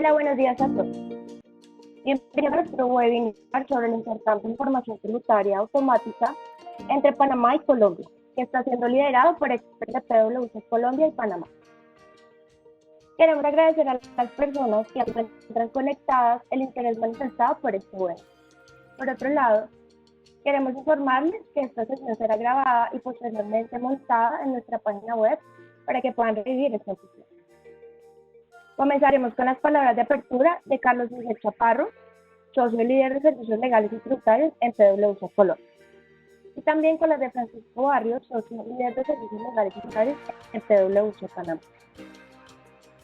Hola, buenos días a todos. Bienvenidos a nuestro webinar sobre el intercambio de información tributaria automática entre Panamá y Colombia, que está siendo liderado por expertos de PwC Colombia y Panamá. Queremos agradecer a las personas que se encuentran conectadas el interés manifestado por este webinar. Por otro lado, queremos informarles que esta sesión será grabada y posteriormente montada en nuestra página web para que puedan revivir esta sesión. Comenzaremos con las palabras de apertura de Carlos Miguel Chaparro, socio líder de servicios legales y tributarios en PwC Colombia, y también con las de Francisco Barrios, socio líder de servicios legales y tributarios en PwC Panamá.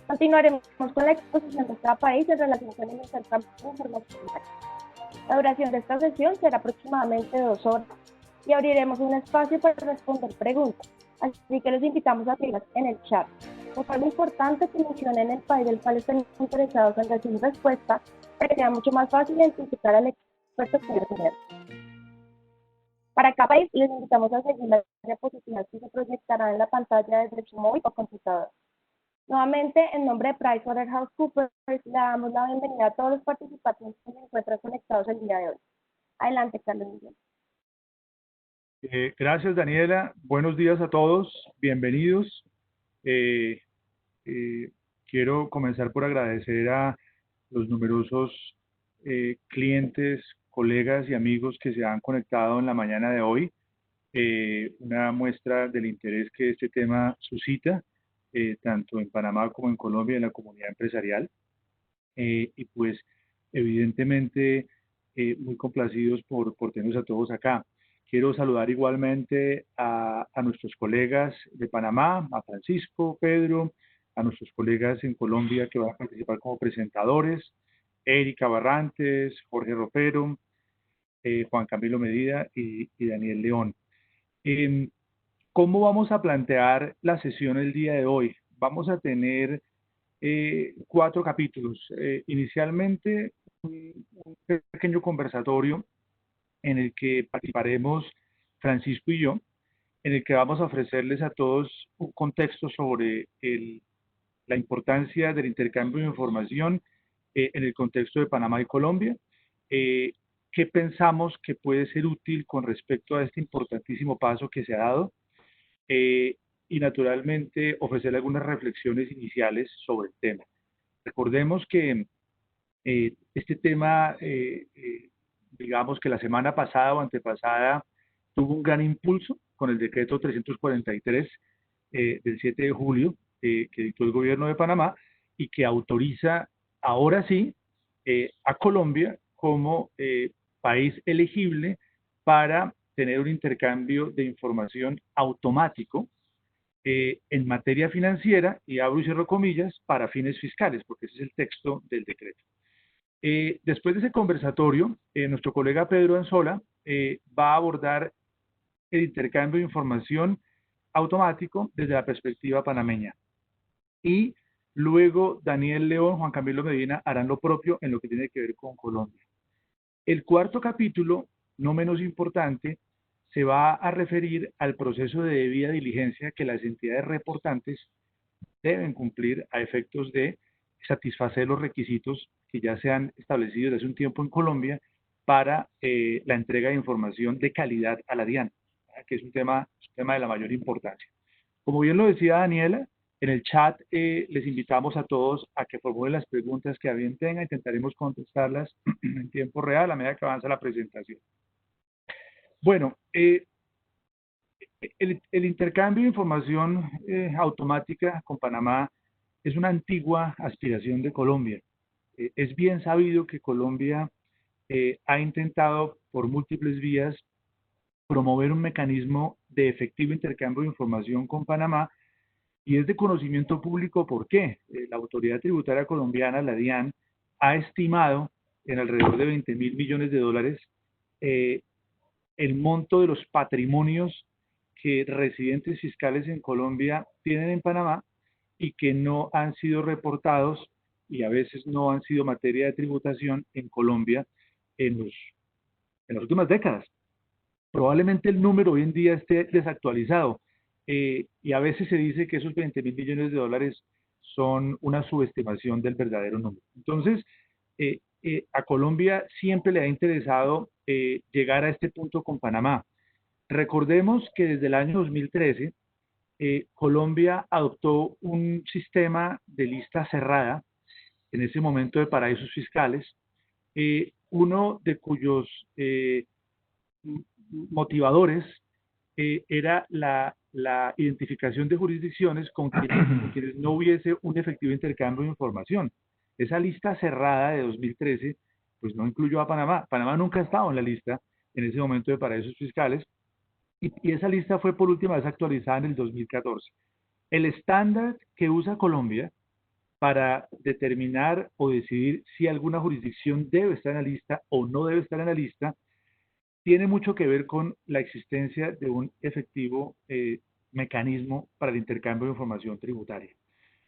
Continuaremos con la exposición de cada país en relación con el intercambio de información. La duración de esta sesión será aproximadamente 2 horas y abriremos un espacio para responder preguntas, así que los invitamos a seguirlas en el chat. Es algo importante que mencionen el país del cual estén interesados en recibir respuesta para que sea mucho más fácil identificar al experto que quieren. Para cada país les invitamos a seguir las diapositivas que se proyectarán en la pantalla desde su móvil o computador. Nuevamente, en nombre de PricewaterhouseCoopers, le damos la bienvenida a todos los participantes que se encuentran conectados el día de hoy. Adelante, Carlos Miguel. Gracias, Daniela. Buenos días a todos. Bienvenidos. Quiero comenzar por agradecer a los numerosos clientes, colegas y amigos que se han conectado en la mañana de hoy. Una muestra del interés que este tema suscita, tanto en Panamá como en Colombia, en la comunidad empresarial. Y pues, evidentemente, muy complacidos por tenerlos a todos acá. Quiero saludar igualmente a nuestros colegas de Panamá, a Francisco, Pedro, a nuestros colegas en Colombia que van a participar como presentadores, Erika Barrantes, Jorge Ropero, Juan Camilo Medina y Daniel León. ¿Cómo vamos a plantear la sesión el día de hoy? Vamos a tener 4 capítulos. Inicialmente, un pequeño conversatorio en el que participaremos Francisco y yo, en el que vamos a ofrecerles a todos un contexto sobre la importancia del intercambio de información en el contexto de Panamá y Colombia, qué pensamos que puede ser útil con respecto a este importantísimo paso que se ha dado, y naturalmente ofrecer algunas reflexiones iniciales sobre el tema. Recordemos que este tema, digamos que la semana pasada o antepasada, tuvo un gran impulso con el decreto 343 del 7 de julio que dictó el gobierno de Panamá y que autoriza ahora sí a Colombia como país elegible para tener un intercambio de información automático en materia financiera, y abro y cierro comillas, para fines fiscales, porque ese es el texto del decreto. Después de ese conversatorio, nuestro colega Pedro Anzola va a abordar el intercambio de información automático desde la perspectiva panameña. Y luego Daniel León, Juan Camilo Medina harán lo propio en lo que tiene que ver con Colombia. El cuarto capítulo, no menos importante, se va a referir al proceso de debida diligencia que las entidades reportantes deben cumplir a efectos de satisfacer los requisitos que ya se han establecido desde hace un tiempo en Colombia para la entrega de información de calidad a la DIAN, que es un tema de la mayor importancia. Como bien lo decía Daniela, en el chat les invitamos a todos a que formulen las preguntas que a bien tengan. Intentaremos contestarlas en tiempo real a medida que avanza la presentación. Bueno, el intercambio de información automática con Panamá es una antigua aspiración de Colombia. Es bien sabido que Colombia ha intentado por múltiples vías promover un mecanismo de efectivo intercambio de información con Panamá, y es de conocimiento público por qué. La Autoridad Tributaria Colombiana, la DIAN, ha estimado en alrededor de 20.000 millones de dólares el monto de los patrimonios que residentes fiscales en Colombia tienen en Panamá y que no han sido reportados y a veces no han sido materia de tributación en Colombia en las últimas décadas. Probablemente el número hoy en día esté desactualizado y a veces se dice que esos 20.000 millones de dólares son una subestimación del verdadero número. Entonces, a Colombia siempre le ha interesado llegar a este punto con Panamá. Recordemos que desde el año 2013, Colombia adoptó un sistema de lista cerrada, en ese momento de paraísos fiscales, uno de cuyos motivadores era la identificación de jurisdicciones con quienes no hubiese un efectivo intercambio de información. Esa lista cerrada de 2013, pues no incluyó a Panamá. Panamá nunca ha estado en la lista en ese momento de paraísos fiscales, y esa lista fue por última vez actualizada en el 2014. El estándar que usa Colombia para determinar o decidir si alguna jurisdicción debe estar en la lista o no debe estar en la lista tiene mucho que ver con la existencia de un efectivo mecanismo para el intercambio de información tributaria.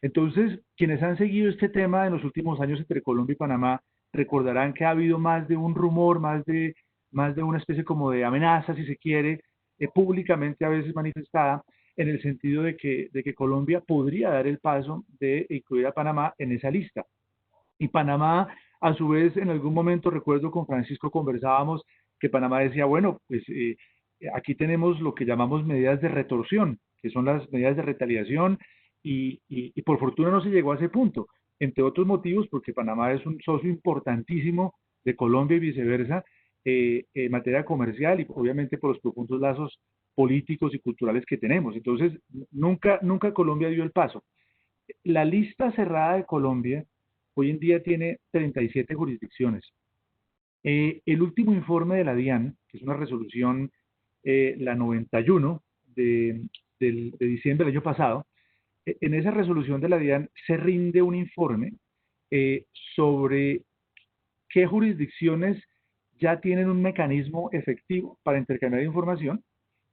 Entonces, quienes han seguido este tema en los últimos años entre Colombia y Panamá recordarán que ha habido más de un rumor, más de una especie como de amenaza, si se quiere, públicamente a veces manifestada, en el sentido de que Colombia podría dar el paso de incluir a Panamá en esa lista. Y Panamá, a su vez, en algún momento, recuerdo con Francisco conversábamos, que Panamá decía, bueno, pues aquí tenemos lo que llamamos medidas de retorsión, que son las medidas de retaliación, y por fortuna no se llegó a ese punto, entre otros motivos, porque Panamá es un socio importantísimo de Colombia y viceversa, en materia comercial y obviamente por los profundos lazos políticos y culturales que tenemos. Entonces, nunca Colombia dio el paso. La lista cerrada de Colombia hoy en día tiene 37 jurisdicciones. El último informe de la DIAN, que es una resolución, la 91 de diciembre del año pasado, en esa resolución de la DIAN se rinde un informe sobre qué jurisdicciones ya tienen un mecanismo efectivo para intercambiar información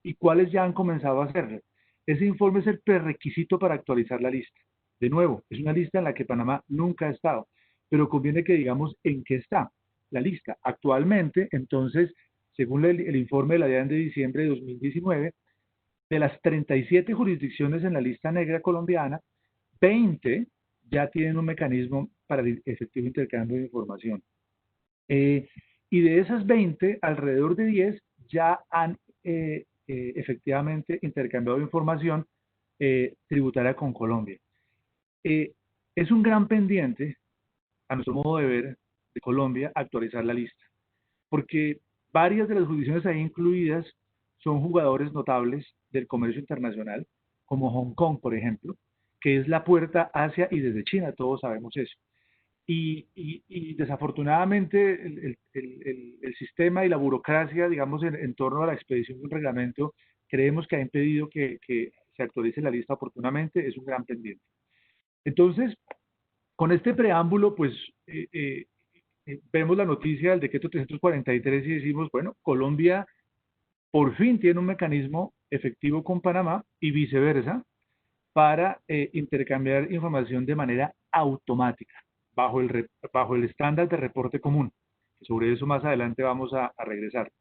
y cuáles ya han comenzado a hacerlo. Ese informe es el prerequisito para actualizar la lista. De nuevo, es una lista en la que Panamá nunca ha estado, pero conviene que digamos en qué está la lista. Actualmente, entonces, según el informe de la DIAN de diciembre de 2019, de las 37 jurisdicciones en la lista negra colombiana, 20 ya tienen un mecanismo para el efectivo intercambio de información. Y de esas 20, alrededor de 10 ya han efectivamente intercambiado información tributaria con Colombia. Es un gran pendiente, a nuestro modo de ver, de Colombia, actualizar la lista, porque varias de las jurisdicciones ahí incluidas son jugadores notables del comercio internacional, como Hong Kong, por ejemplo, que es la puerta hacia y desde China, todos sabemos eso. Y desafortunadamente el sistema y la burocracia, digamos, en torno a la expedición de un reglamento, creemos que ha impedido que se actualice la lista oportunamente, es un gran pendiente. Entonces, con este preámbulo, pues vemos la noticia del decreto 343 y decimos, bueno, Colombia por fin tiene un mecanismo efectivo con Panamá y viceversa para intercambiar información de manera automática, bajo el estándar de reporte común. Sobre eso más adelante vamos a regresar.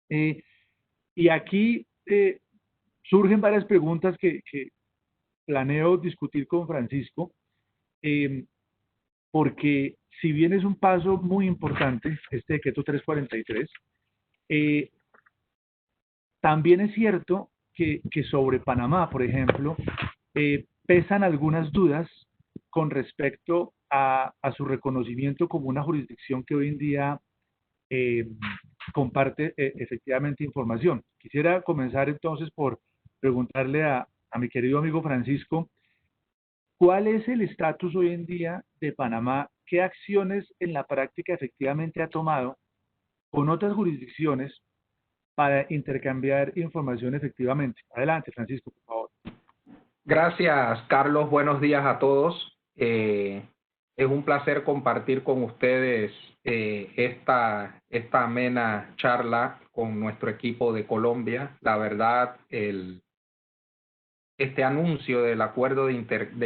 Y aquí surgen varias preguntas que planeo discutir con Francisco, porque si bien es un paso muy importante, este decreto 343, también es cierto que sobre Panamá, por ejemplo, pesan algunas dudas con respecto a su reconocimiento como una jurisdicción que hoy en día comparte efectivamente información. Quisiera comenzar entonces por preguntarle a mi querido amigo Francisco, ¿cuál es el estatus hoy en día de Panamá? ¿Qué acciones en la práctica efectivamente ha tomado con otras jurisdicciones para intercambiar información efectivamente? Adelante, Francisco, por favor. Gracias, Carlos. Buenos días a todos. Es un placer compartir con ustedes esta amena charla con nuestro equipo de Colombia. La verdad, este anuncio del acuerdo de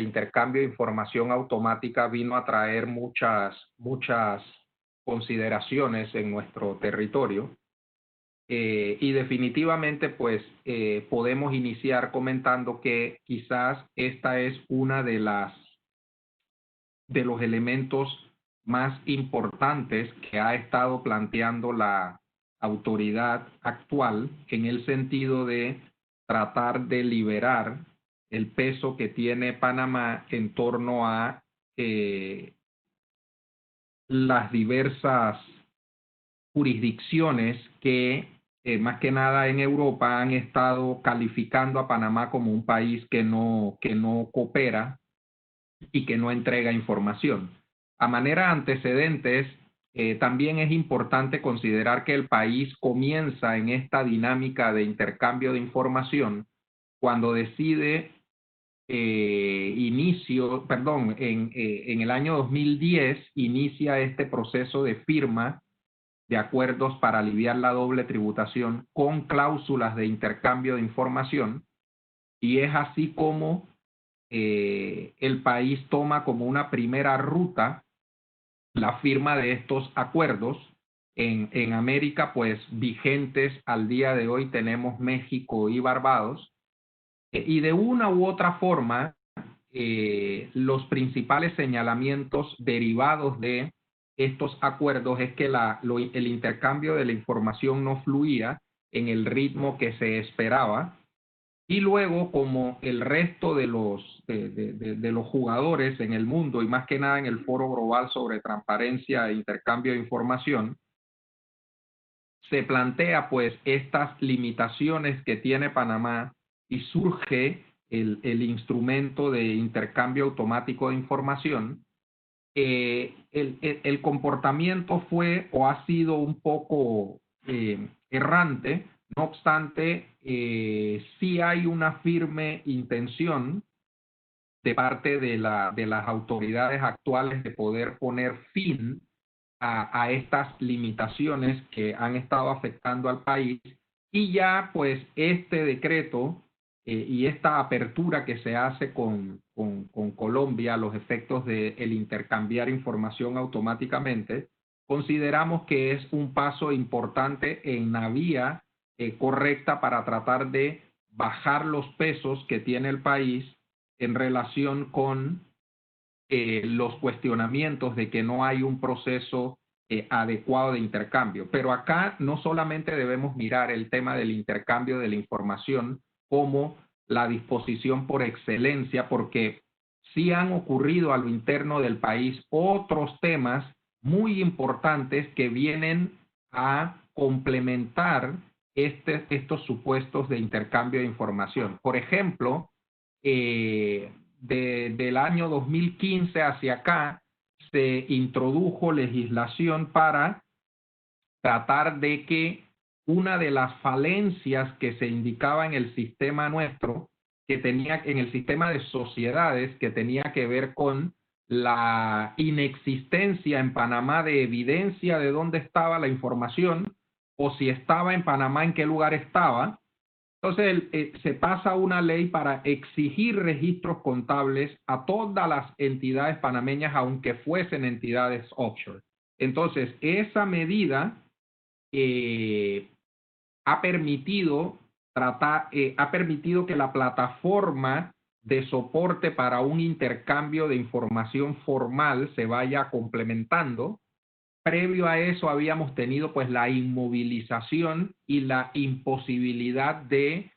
intercambio de información automática vino a traer muchas consideraciones en nuestro territorio. Y definitivamente, pues, podemos iniciar comentando que quizás esta es una de las de los elementos más importantes que ha estado planteando la autoridad actual en el sentido de tratar de liberar el peso que tiene Panamá en torno a las diversas jurisdicciones que, más que nada en Europa, han estado calificando a Panamá como un país que no coopera y que no entrega información. A manera de antecedentes, también es importante considerar que el país comienza en esta dinámica de intercambio de información cuando decide en el año 2010 inicia este proceso de firma de acuerdos para aliviar la doble tributación con cláusulas de intercambio de información, y es así como el país toma como una primera ruta la firma de estos acuerdos. En América, pues vigentes al día de hoy tenemos México y Barbados, y de una u otra forma los principales señalamientos derivados de estos acuerdos es que el intercambio de la información no fluía en el ritmo que se esperaba, y luego, como el resto de los jugadores en el mundo, y más que nada en el Foro Global sobre Transparencia e Intercambio de Información, se plantea pues estas limitaciones que tiene Panamá y surge el instrumento de intercambio automático de información. El comportamiento fue o ha sido un poco errante. No obstante, sí hay una firme intención de parte de las autoridades actuales de poder poner fin a estas limitaciones que han estado afectando al país, y ya pues este decreto y esta apertura que se hace con Colombia a los efectos de el intercambiar información automáticamente, consideramos que es un paso importante en la vía correcta para tratar de bajar los pesos que tiene el país en relación con los cuestionamientos de que no hay un proceso adecuado de intercambio. Pero acá no solamente debemos mirar el tema del intercambio de la información como la disposición por excelencia, porque sí han ocurrido a lo interno del país otros temas muy importantes que vienen a complementar estos supuestos de intercambio de información. Por ejemplo, del año 2015 hacia acá, se introdujo legislación para tratar de que una de las falencias que se indicaba en el sistema nuestro, en el sistema de sociedades, que tenía que ver con la inexistencia en Panamá de evidencia de dónde estaba la información, o si estaba en Panamá, en qué lugar estaba. Entonces, se pasa una ley para exigir registros contables a todas las entidades panameñas, aunque fuesen entidades offshore. Entonces, esa medida ha permitido que la plataforma de soporte para un intercambio de información formal se vaya complementando. Previo a eso habíamos tenido pues la inmovilización y la imposibilidad de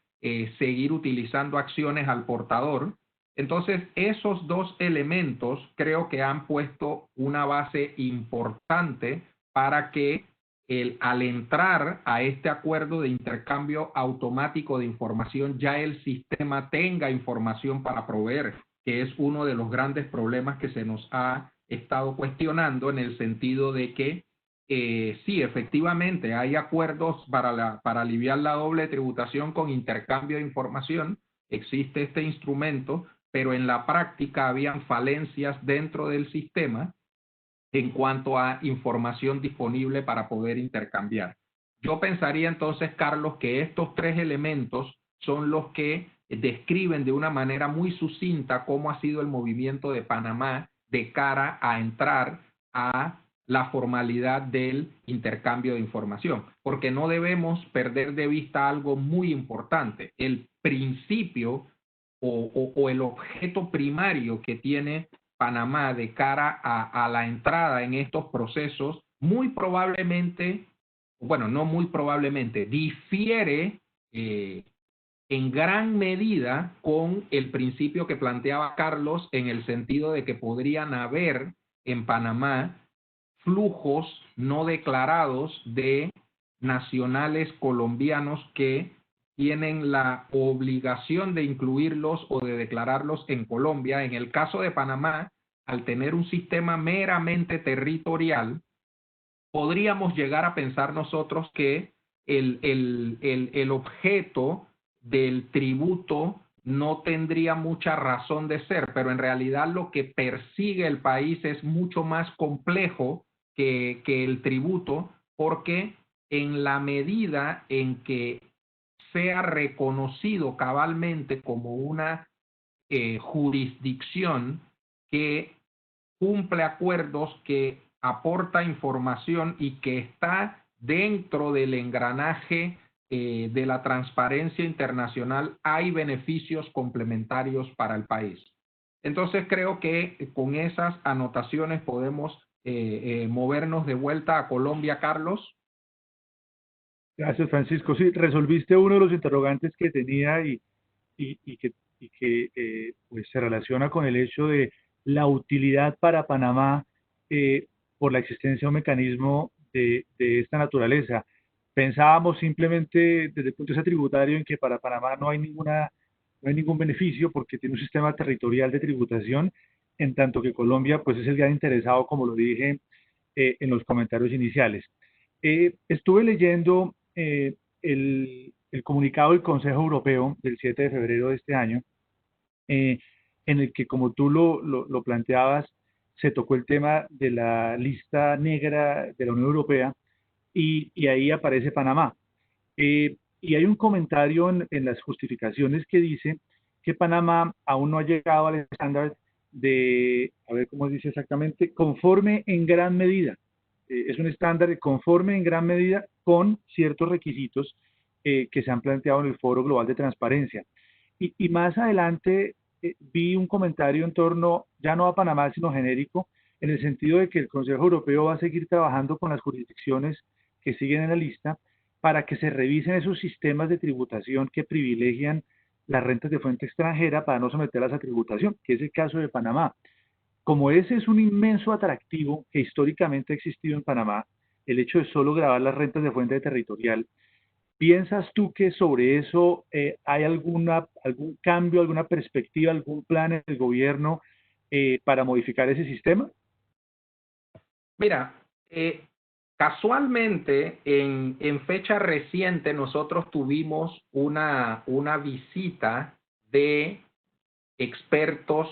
seguir utilizando acciones al portador. Entonces, esos dos elementos creo que han puesto una base importante para que al entrar a este acuerdo de intercambio automático de información, ya el sistema tenga información para proveer, que es uno de los grandes problemas que se nos ha estado cuestionando, en el sentido de que sí, efectivamente hay acuerdos para aliviar la doble tributación con intercambio de información, existe este instrumento, pero en la práctica habían falencias dentro del sistema en cuanto a información disponible para poder intercambiar. Yo pensaría entonces, Carlos, que estos tres elementos son los que describen de una manera muy sucinta cómo ha sido el movimiento de Panamá de cara a entrar a la formalidad del intercambio de información, porque no debemos perder de vista algo muy importante. El principio o el objeto primario que tiene Panamá de cara a la entrada en estos procesos, muy probablemente, bueno, no muy probablemente, difiere en gran medida con el principio que planteaba Carlos, en el sentido de que podrían haber en Panamá flujos no declarados de nacionales colombianos que tienen la obligación de incluirlos o de declararlos en Colombia. En el caso de Panamá, al tener un sistema meramente territorial, podríamos llegar a pensar nosotros que el objeto del tributo no tendría mucha razón de ser, pero en realidad lo que persigue el país es mucho más complejo que el tributo, porque en la medida en que sea reconocido cabalmente como una jurisdicción que cumple acuerdos, que aporta información y que está dentro del engranaje de la transparencia internacional, hay beneficios complementarios para el país. Entonces creo que con esas anotaciones podemos movernos de vuelta a Colombia, Carlos. Gracias, Francisco. Sí, resolviste uno de los interrogantes que tenía y que pues se relaciona con el hecho de la utilidad para Panamá por la existencia de un mecanismo de esta naturaleza. Pensábamos simplemente desde el punto de vista tributario en que para Panamá no hay ningún beneficio porque tiene un sistema territorial de tributación, en tanto que Colombia pues es el gran interesado, como lo dije en los comentarios iniciales. Estuve leyendo el comunicado del Consejo Europeo del 7 de febrero de este año, en el que, como tú lo planteabas, se tocó el tema de la lista negra de la Unión Europea y ahí aparece Panamá. Y hay un comentario en las justificaciones que dice que Panamá aún no ha llegado al estándar de, a ver cómo dice exactamente, conforme en gran medida. Es un estándar conforme en gran medida con ciertos requisitos que se han planteado en el Foro Global de Transparencia. Y más adelante vi un comentario en torno, ya no a Panamá, sino genérico, en el sentido de que el Consejo Europeo va a seguir trabajando con las jurisdicciones que siguen en la lista para que se revisen esos sistemas de tributación que privilegian las rentas de fuente extranjera para no someterlas a tributación, que es el caso de Panamá. Como ese es un inmenso atractivo que históricamente ha existido en Panamá, el hecho de solo grabar las rentas de fuente territorial, ¿piensas tú que sobre eso hay algún cambio, alguna perspectiva, algún plan en el gobierno para modificar ese sistema? Mira, casualmente en fecha reciente nosotros tuvimos una visita de expertos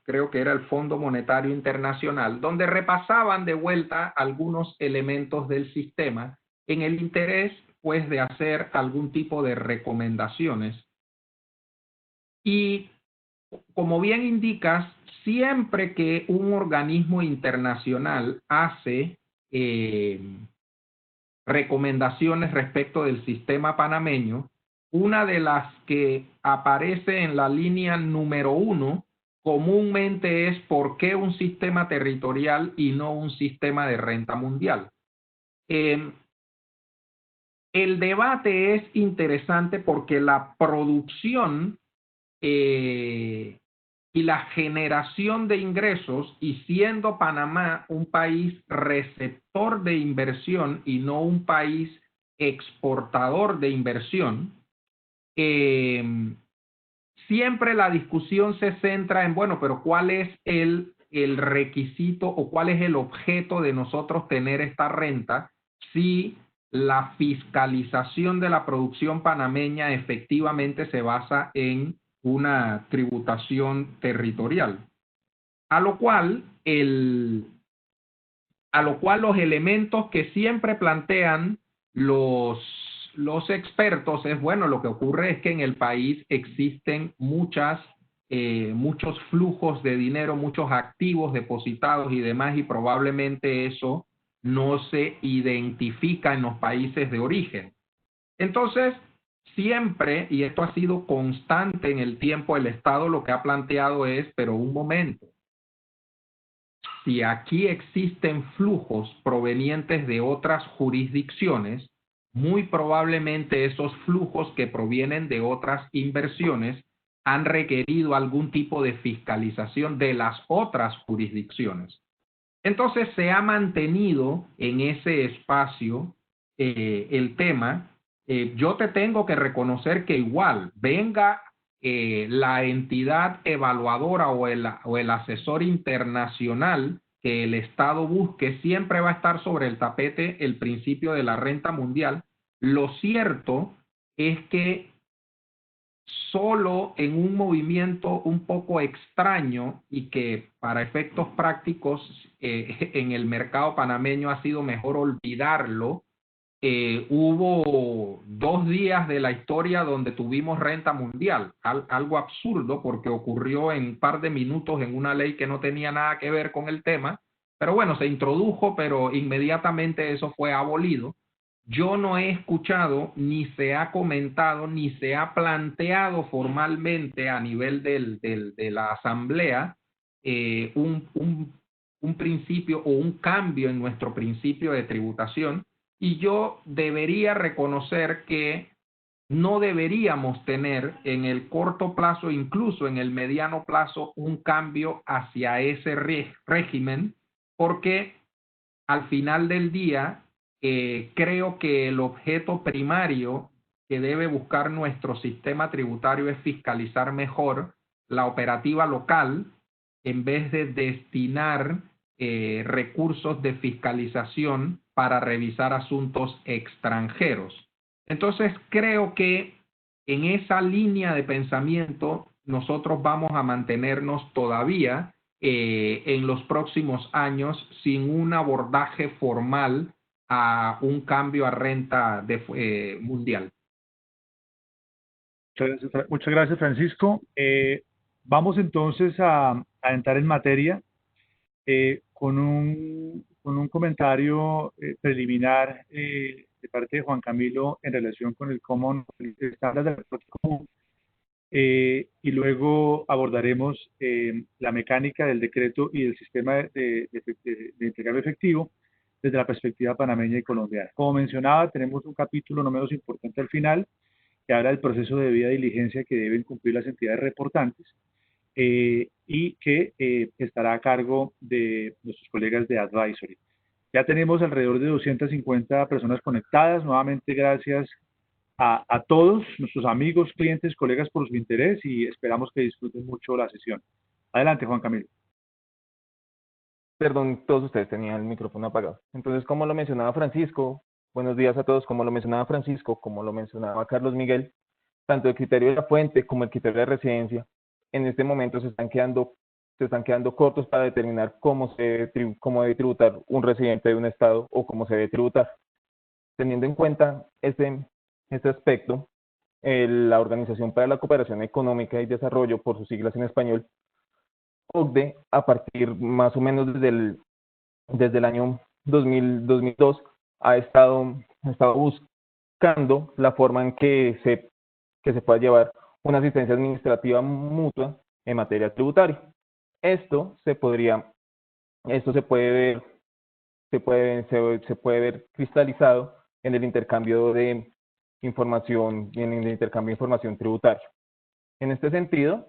creo que era el Fondo Monetario Internacional, donde repasaban de vuelta algunos elementos del sistema en el interés, pues, de hacer algún tipo de recomendaciones. Y, como bien indicas, siempre que un organismo internacional hace recomendaciones respecto del sistema panameño, una de las que aparece en la línea número 1 comúnmente es por qué un sistema territorial y no un sistema de renta mundial. El debate es interesante porque la producción y la generación de ingresos, y siendo Panamá un país receptor de inversión y no un país exportador de inversión, siempre la discusión se centra en, bueno, pero ¿cuál es el requisito o cuál es el objeto de nosotros tener esta renta si la fiscalización de la producción panameña efectivamente se basa en una tributación territorial? A lo cual los elementos que siempre plantean los expertos es, bueno, lo que ocurre es que en el país existen muchos flujos de dinero, muchos activos depositados y demás, y probablemente eso no se identifica en los países de origen. Entonces, siempre, y esto ha sido constante en el tiempo, el Estado lo que ha planteado es, pero un momento, si aquí existen flujos provenientes de otras jurisdicciones, muy probablemente esos flujos que provienen de otras inversiones han requerido algún tipo de fiscalización de las otras jurisdicciones. Entonces se ha mantenido en ese espacio el tema. Yo te tengo que reconocer que igual venga la entidad evaluadora o el asesor internacional que el Estado busque, siempre va a estar sobre el tapete el principio de la renta mundial. Lo cierto es que solo en un movimiento un poco extraño y que para efectos prácticos en el mercado panameño ha sido mejor olvidarlo, hubo 2 días de la historia donde tuvimos renta mundial, algo absurdo porque ocurrió en un par de minutos en una ley que no tenía nada que ver con el tema, pero bueno, se introdujo, pero inmediatamente eso fue abolido. Yo no he escuchado, ni se ha comentado, ni se ha planteado formalmente a nivel de la Asamblea un principio o un cambio en nuestro principio de tributación. Y yo debería reconocer que no deberíamos tener en el corto plazo, incluso en el mediano plazo, un cambio hacia ese régimen, porque al final del día creo que el objeto primario que debe buscar nuestro sistema tributario es fiscalizar mejor la operativa local en vez de destinar recursos de fiscalización para revisar asuntos extranjeros. Entonces, creo que en esa línea de pensamiento nosotros vamos a mantenernos todavía en los próximos años sin un abordaje formal a un cambio a renta mundial. Muchas gracias, Francisco. Vamos entonces a entrar en materia con un comentario preliminar de parte de Juan Camilo en relación con el Common Standard del reporte común, y luego abordaremos la mecánica del decreto y del sistema de intercambio efectivo desde la perspectiva panameña y colombiana. Como mencionaba, tenemos un capítulo no menos importante al final, que habla del proceso de debida diligencia que deben cumplir las entidades reportantes, y que estará a cargo de nuestros colegas de Advisory. Ya tenemos alrededor de 250 personas conectadas. Nuevamente, gracias a todos nuestros amigos, clientes, colegas por su interés y esperamos que disfruten mucho la sesión. Adelante, Juan Camilo. Perdón, todos ustedes tenían el micrófono apagado. Entonces, como lo mencionaba Francisco, buenos días a todos, como lo mencionaba Francisco, como lo mencionaba Carlos Miguel, tanto el criterio de la fuente como el criterio de residencia, en este momento se están quedando cortos para determinar cómo debe tributar un residente de un estado o cómo se debe tributar. Teniendo en cuenta este aspecto, la Organización para la Cooperación Económica y Desarrollo, por sus siglas en español, OCDE, a partir más o menos desde el año 2002, ha estado buscando la forma en que se pueda llevar una asistencia administrativa mutua en materia tributaria. Esto se puede ver cristalizado en el intercambio de información tributaria. En este sentido,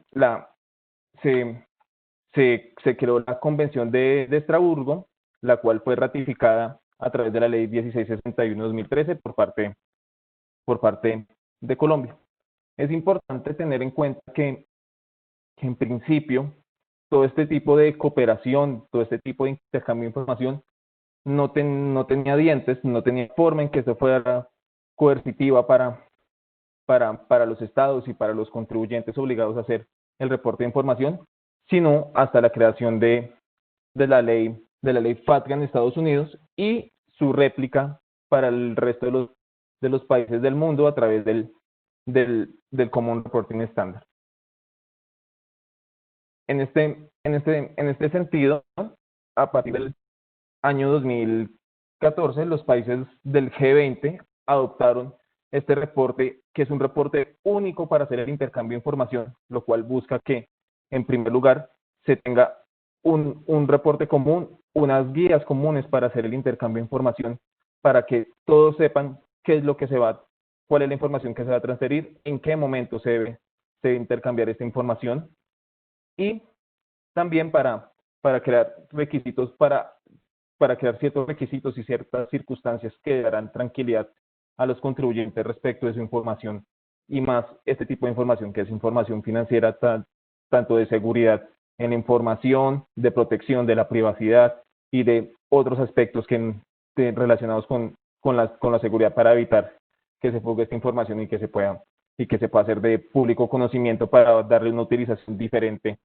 se creó la Convención de Estrasburgo, la cual fue ratificada a través de la Ley 1661/2013 por parte de Colombia. Es importante tener en cuenta que en principio todo este tipo de cooperación, todo este tipo de intercambio de información no tenía dientes, no tenía forma en que se fuera coercitiva para los estados y para los contribuyentes obligados a hacer el reporte de información, sino hasta la creación de la ley FATCA en Estados Unidos y su réplica para el resto de los países del mundo a través del Common Reporting Standard. En este sentido, a partir del año 2014, los países del G20 adoptaron este reporte, que es un reporte único para hacer el intercambio de información, lo cual busca que, en primer lugar, se tenga un reporte común, unas guías comunes para hacer el intercambio de información, para que todos sepan qué es lo que se va, cuál es la información que se va a transferir, en qué momento se debe intercambiar esta información, y también para crear requisitos, para crear ciertos requisitos y ciertas circunstancias que darán tranquilidad a los contribuyentes respecto de su información, y más este tipo de información que es información financiera, tanto de seguridad en la información, de protección de la privacidad y de otros aspectos relacionados con la seguridad, para evitar que se fugue esta información y que se pueda hacer de público conocimiento para darle una utilización diferente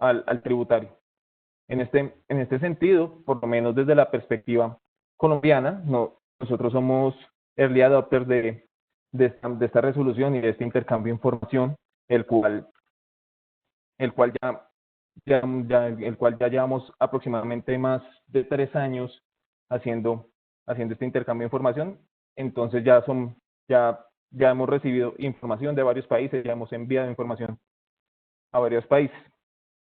al tributario. En este sentido, por lo menos desde la perspectiva colombiana, nosotros somos early adopters de esta resolución y de este intercambio de información, el cual ya llevamos aproximadamente más de 3 años haciendo este intercambio de información. Entonces ya hemos recibido información de varios países, ya hemos enviado información a varios países.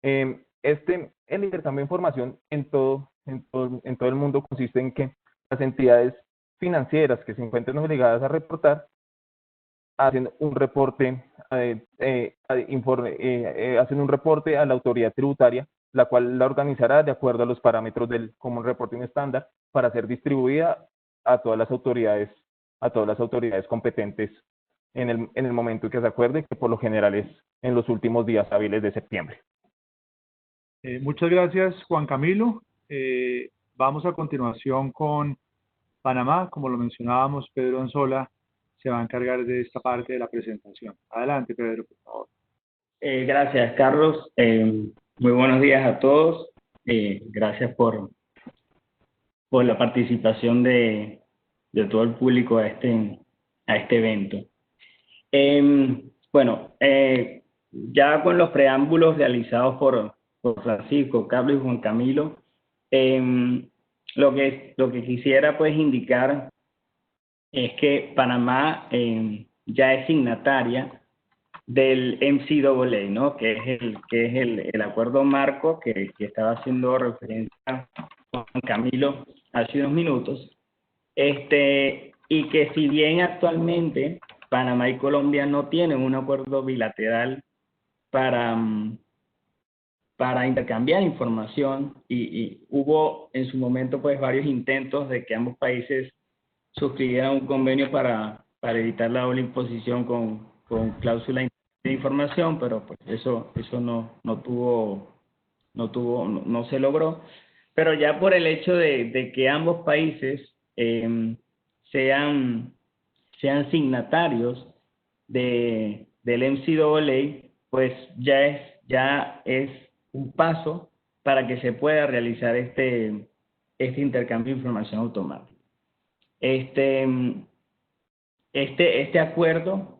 El intercambio de información en todo el mundo consiste en que las entidades financieras que se encuentren obligadas a reportar hacen un reporte a la autoridad tributaria, la cual la organizará de acuerdo a los parámetros del Common Reporting Standard, para ser distribuida a todas las autoridades competentes en el momento en que se acuerde, que por lo general es en los últimos días hábiles de septiembre. Muchas gracias, Juan Camilo. Vamos a continuación con Panamá. Como lo mencionábamos, Pedro Anzola se va a encargar de esta parte de la presentación. Adelante, Pedro, por favor. Gracias, Carlos. Muy buenos días a todos. Gracias por la participación de todo el público a este evento. Bueno, ya con los preámbulos realizados por Francisco, Carlos y Juan Camilo, lo que quisiera pues indicar es que Panamá ya es signataria del MCAA, ¿no? Que es el acuerdo marco que estaba haciendo referencia Juan Camilo hace unos minutos, y que si bien actualmente Panamá y Colombia no tienen un acuerdo bilateral para intercambiar información, y hubo en su momento pues varios intentos de que ambos países suscribieran un convenio para evitar la doble imposición con cláusula de información, pero pues eso no se logró. Pero ya por el hecho de que ambos países sean signatarios del MCAA, pues ya es un paso para que se pueda realizar este intercambio de información automático. Este acuerdo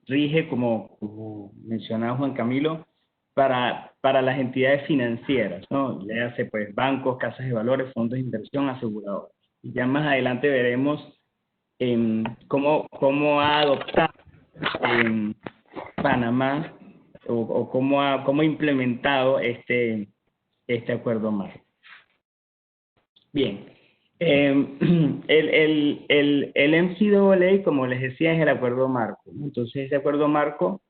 rige, como mencionaba Juan Camilo, para las entidades financieras, ¿no? Le hace pues bancos, casas de valores, fondos de inversión, aseguradoras. Y ya más adelante veremos cómo ha adoptado Panamá o cómo ha implementado este acuerdo marco. Bien. El MCAA, como les decía, es el acuerdo marco. Entonces, ese acuerdo marco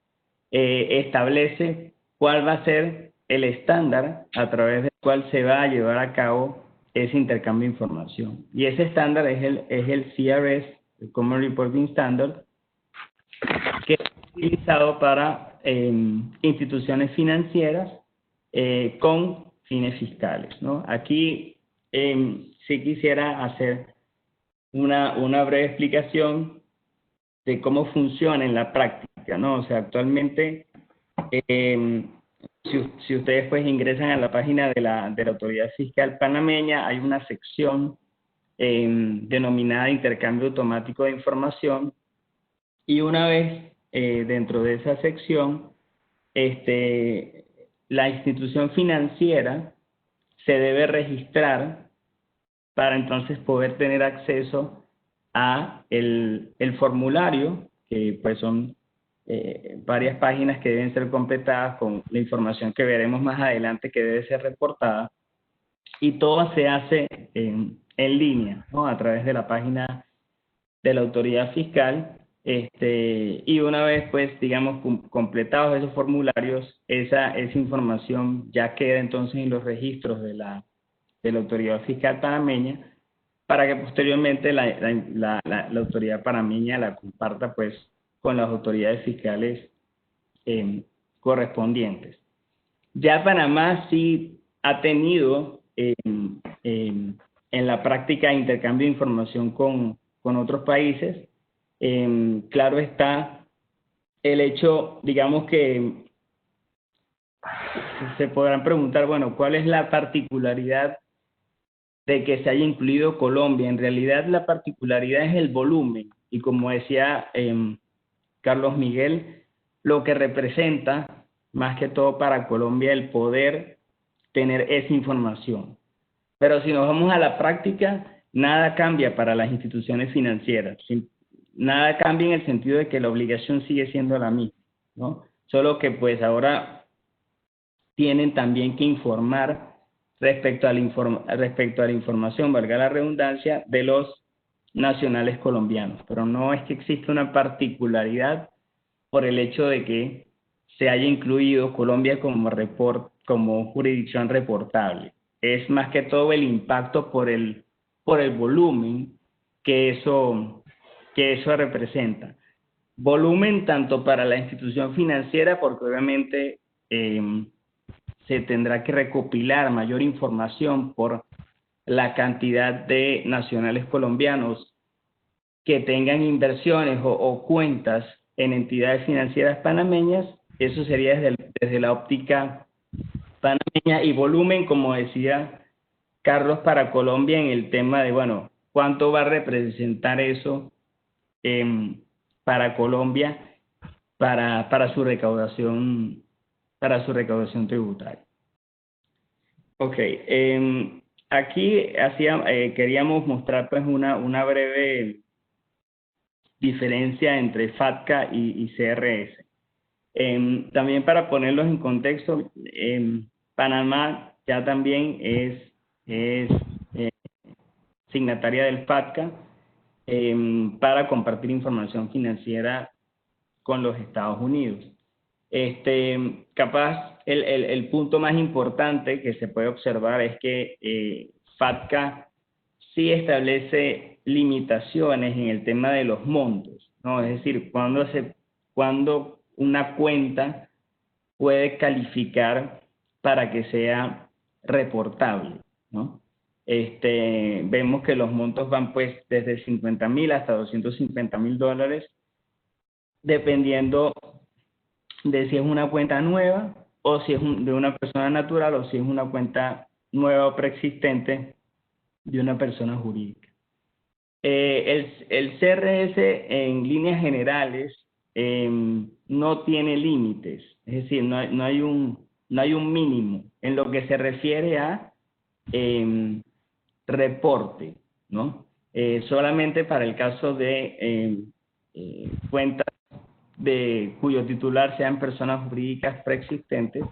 establece cuál va a ser el estándar a través del cual se va a llevar a cabo ese intercambio de información. Y ese estándar es el CRS, el Common Reporting Standard, que es utilizado para instituciones financieras con fines fiscales, ¿no? Aquí sí quisiera hacer una breve explicación de cómo funciona en la práctica, ¿no? O sea, actualmente, si ustedes pues ingresan a la página de la Autoridad Fiscal Panameña, hay una sección denominada Intercambio Automático de Información, y una vez dentro de esa sección, la institución financiera se debe registrar para entonces poder tener acceso a el formulario, que pues son varias páginas que deben ser completadas con la información que veremos más adelante que debe ser reportada, y todo se hace en línea, ¿no? A través de la página de la autoridad fiscal, y una vez, pues, digamos, completados esos formularios, esa información ya queda entonces en los registros de la autoridad fiscal panameña, para que posteriormente la autoridad panameña la comparta, pues, con las autoridades fiscales correspondientes. Ya Panamá sí ha tenido en la práctica intercambio de información con otros países. Claro está el hecho, digamos, que se podrán preguntar, bueno, ¿cuál es la particularidad de que se haya incluido Colombia? En realidad la particularidad es el volumen, y como decía Carlos Miguel, lo que representa más que todo para Colombia el poder tener esa información. Pero si nos vamos a la práctica, nada cambia para las instituciones financieras. Nada cambia en el sentido de que la obligación sigue siendo la misma, ¿no? Solo que pues ahora tienen también que informar respecto a la información, valga la redundancia, de los nacionales colombianos. Pero no es que exista una particularidad por el hecho de que se haya incluido Colombia como jurisdicción reportable. Es más que todo el impacto por el volumen que eso representa. Volumen tanto para la institución financiera, porque obviamente se tendrá que recopilar mayor información por la cantidad de nacionales colombianos que tengan inversiones o cuentas en entidades financieras panameñas. Eso sería desde la óptica panameña, y volumen, como decía Carlos, para Colombia en el tema de, bueno, ¿cuánto va a representar eso para Colombia para su recaudación tributaria? Ok, aquí queríamos mostrar pues una breve diferencia entre FATCA y CRS. También para ponerlos en contexto, Panamá ya también es signataria del FATCA para compartir información financiera con los Estados Unidos. Capaz el punto más importante que se puede observar es que FATCA sí establece limitaciones en el tema de los montos, ¿no? Es decir, cuando una cuenta puede calificar para que sea reportable, ¿no? Vemos que los montos van pues desde 50.000 hasta $250.000, dependiendo de si es una cuenta nueva o si es de una persona natural, o si es una cuenta nueva o preexistente de una persona jurídica. El CRS en líneas generales no tiene límites, es decir, no hay un mínimo en lo que se refiere a reporte, ¿no? Solamente para el caso de cuentas cuyo titular sean personas jurídicas preexistentes,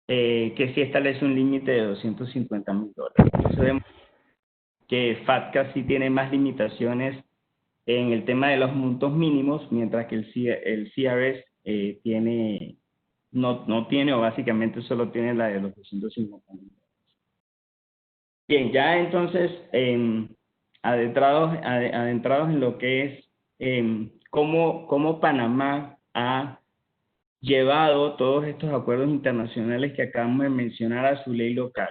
que sí establece un límite de $250.000. Eso vemos que FATCA sí tiene más limitaciones en el tema de los montos mínimos, mientras que el CRS no tiene, o básicamente solo tiene la de los $250.000. Bien, ya entonces adentrados en lo que es cómo Panamá ha llevado todos estos acuerdos internacionales que acabamos de mencionar a su ley local,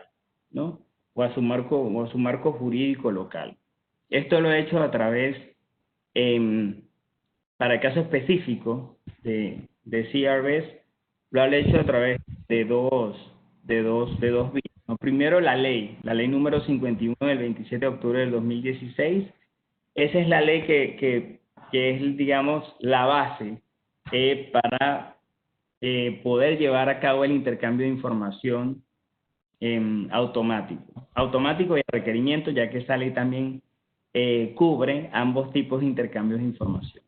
¿no? O a su marco jurídico local. Esto lo he hecho a través, para el caso específico de CRS, lo he hecho a través de dos vías, ¿no? Primero, la ley número 51 del 27 de octubre del 2016. Esa es la ley que es, digamos, la base para poder llevar a cabo el intercambio de información automático y a requerimiento, ya que esa ley también cubre ambos tipos de intercambios de información.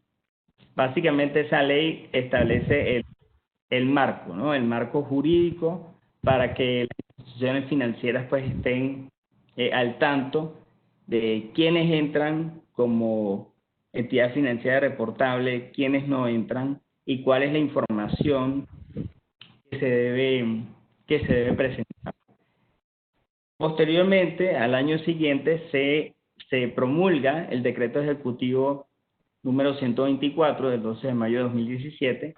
básicamente esa ley establece el marco, ¿no? El marco jurídico para que las instituciones financieras pues estén al tanto de quiénes entran como entidad financiera reportable, quiénes no entran y cuál es la información que se debe presentar. Posteriormente, al año siguiente, se promulga el decreto ejecutivo número 124 del 12 de mayo de 2017,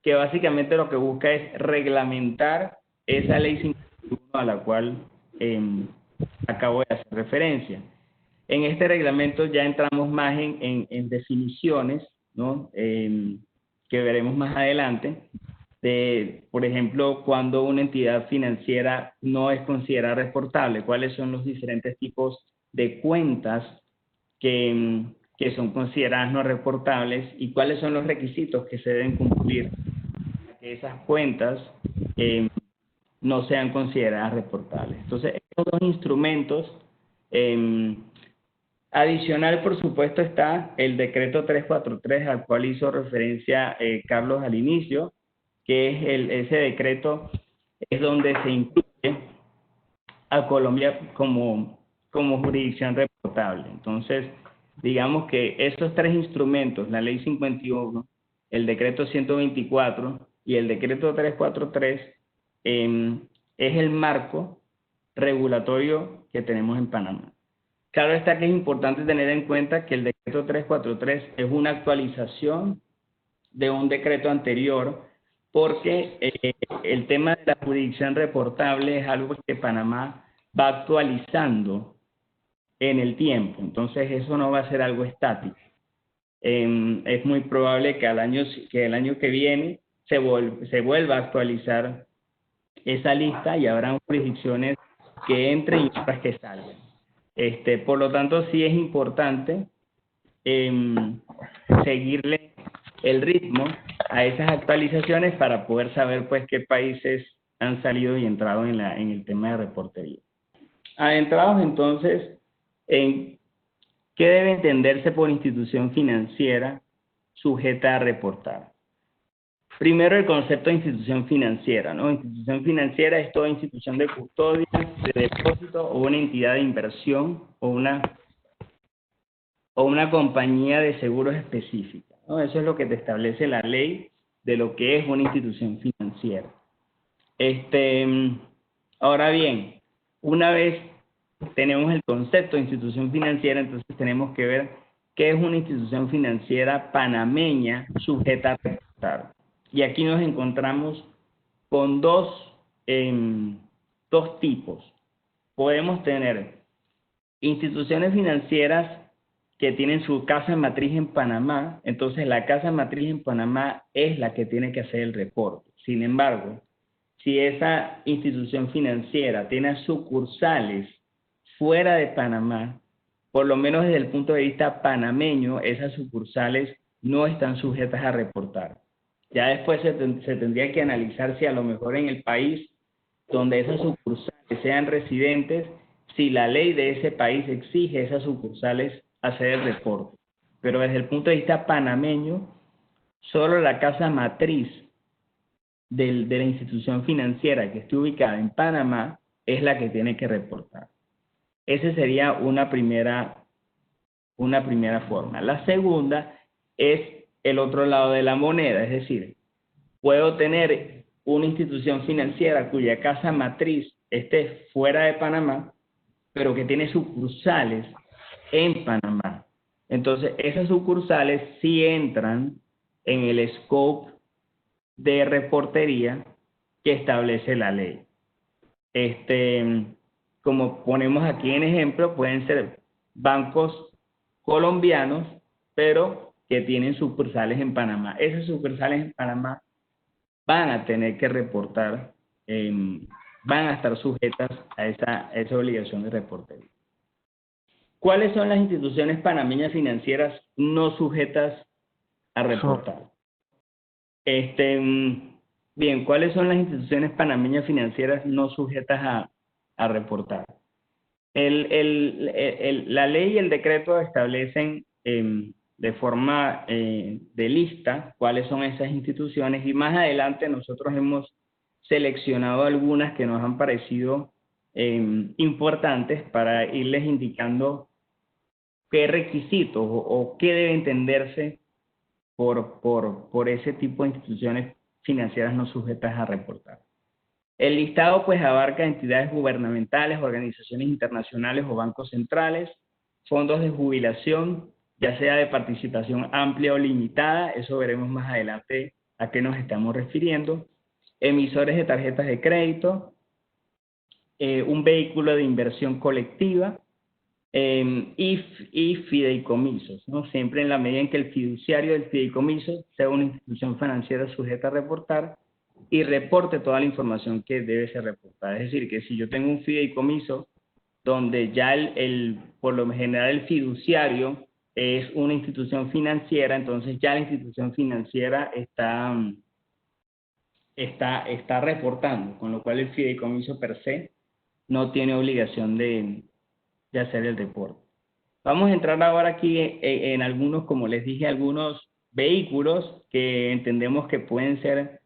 que básicamente lo que busca es reglamentar esa ley 51 a la cual acabo de hacer referencia. En este reglamento ya entramos más en definiciones, ¿no? Que veremos más adelante, de, por ejemplo, cuando una entidad financiera no es considerada reportable, cuáles son los diferentes tipos de cuentas que son consideradas no reportables y cuáles son los requisitos que se deben cumplir para que esas cuentas no sean consideradas reportables. Entonces, estos dos instrumentos, adicional, por supuesto, está el decreto 343 al cual hizo referencia Carlos al inicio, que es ese decreto es donde se incluye a Colombia como jurisdicción reportable. Entonces, digamos que esos tres instrumentos, la ley 51, el decreto 124 y el decreto 343, es el marco regulatorio que tenemos en Panamá. Claro está que es importante tener en cuenta que el decreto 343 es una actualización de un decreto anterior, porque el tema de la jurisdicción reportable es algo que Panamá va actualizando en el tiempo. Entonces eso no va a ser algo estático. Es muy probable que el año que viene se vuelva a actualizar esa lista y habrá jurisdicciones que entren y otras que salgan. Por lo tanto, sí es importante seguirle el ritmo a esas actualizaciones para poder saber pues qué países han salido y entrado en el tema de reportería. Adentrados entonces en qué debe entenderse por institución financiera sujeta a reportar. Primero, el concepto de institución financiera, ¿no? Institución financiera es toda institución de custodia, de depósito o una entidad de inversión o una compañía de seguros específica, ¿no? Eso es lo que te establece la ley de lo que es una institución financiera. Ahora bien, una vez tenemos el concepto de institución financiera, entonces tenemos que ver qué es una institución financiera panameña sujeta a reportar. Y aquí nos encontramos con dos tipos. Podemos tener instituciones financieras que tienen su casa matriz en Panamá, entonces la casa matriz en Panamá es la que tiene que hacer el reporte. Sin embargo, si esa institución financiera tiene sucursales fuera de Panamá, por lo menos desde el punto de vista panameño, esas sucursales no están sujetas a reportar. Ya después se tendría que analizar si a lo mejor en el país donde esas sucursales sean residentes, si la ley de ese país exige a esas sucursales hacer el reporte. Pero desde el punto de vista panameño, solo la casa matriz de la institución financiera que esté ubicada en Panamá es la que tiene que reportar. Esa sería una primera forma. La segunda es el otro lado de la moneda, es decir, puedo tener una institución financiera cuya casa matriz esté fuera de Panamá, pero que tiene sucursales en Panamá. Entonces, esas sucursales sí entran en el scope de reportería que establece la ley. Como ponemos aquí en ejemplo, pueden ser bancos colombianos, pero que tienen sucursales en Panamá. Esas sucursales en Panamá van a tener que reportar, van a estar sujetas a esa obligación de reportería. ¿Cuáles son las instituciones panameñas financieras no sujetas a reportar? Bien, ¿cuáles son las instituciones panameñas financieras no sujetas a reportar? La ley y el decreto establecen de forma de lista cuáles son esas instituciones, y más adelante nosotros hemos seleccionado algunas que nos han parecido importantes para irles indicando qué requisitos o qué debe entenderse por ese tipo de instituciones financieras no sujetas a reportar. El listado pues abarca entidades gubernamentales, organizaciones internacionales o bancos centrales, fondos de jubilación, ya sea de participación amplia o limitada, eso veremos más adelante a qué nos estamos refiriendo, emisores de tarjetas de crédito, un vehículo de inversión colectiva y fideicomisos, ¿no? Siempre en la medida en que el fiduciario del fideicomiso sea una institución financiera sujeta a reportar y reporte toda la información que debe ser reportada. Es decir, que si yo tengo un fideicomiso donde ya por lo general el fiduciario es una institución financiera, entonces ya la institución financiera está reportando, con lo cual el fideicomiso per se no tiene obligación de hacer el reporte. Vamos a entrar ahora aquí en algunos, como les dije, algunos vehículos que entendemos que pueden ser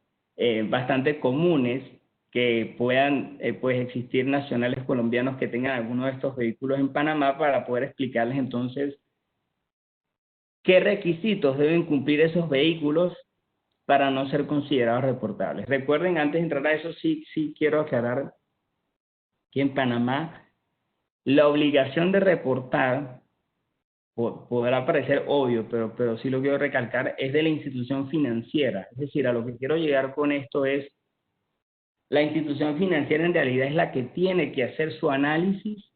bastante comunes, que puedan pues existir nacionales colombianos que tengan alguno de estos vehículos en Panamá, para poder explicarles entonces qué requisitos deben cumplir esos vehículos para no ser considerados reportables. Recuerden, antes de entrar a eso, sí quiero aclarar que en Panamá la obligación de reportar podrá parecer obvio, pero sí lo quiero recalcar, es de la institución financiera. Es decir, a lo que quiero llegar con esto es, la institución financiera en realidad es la que tiene que hacer su análisis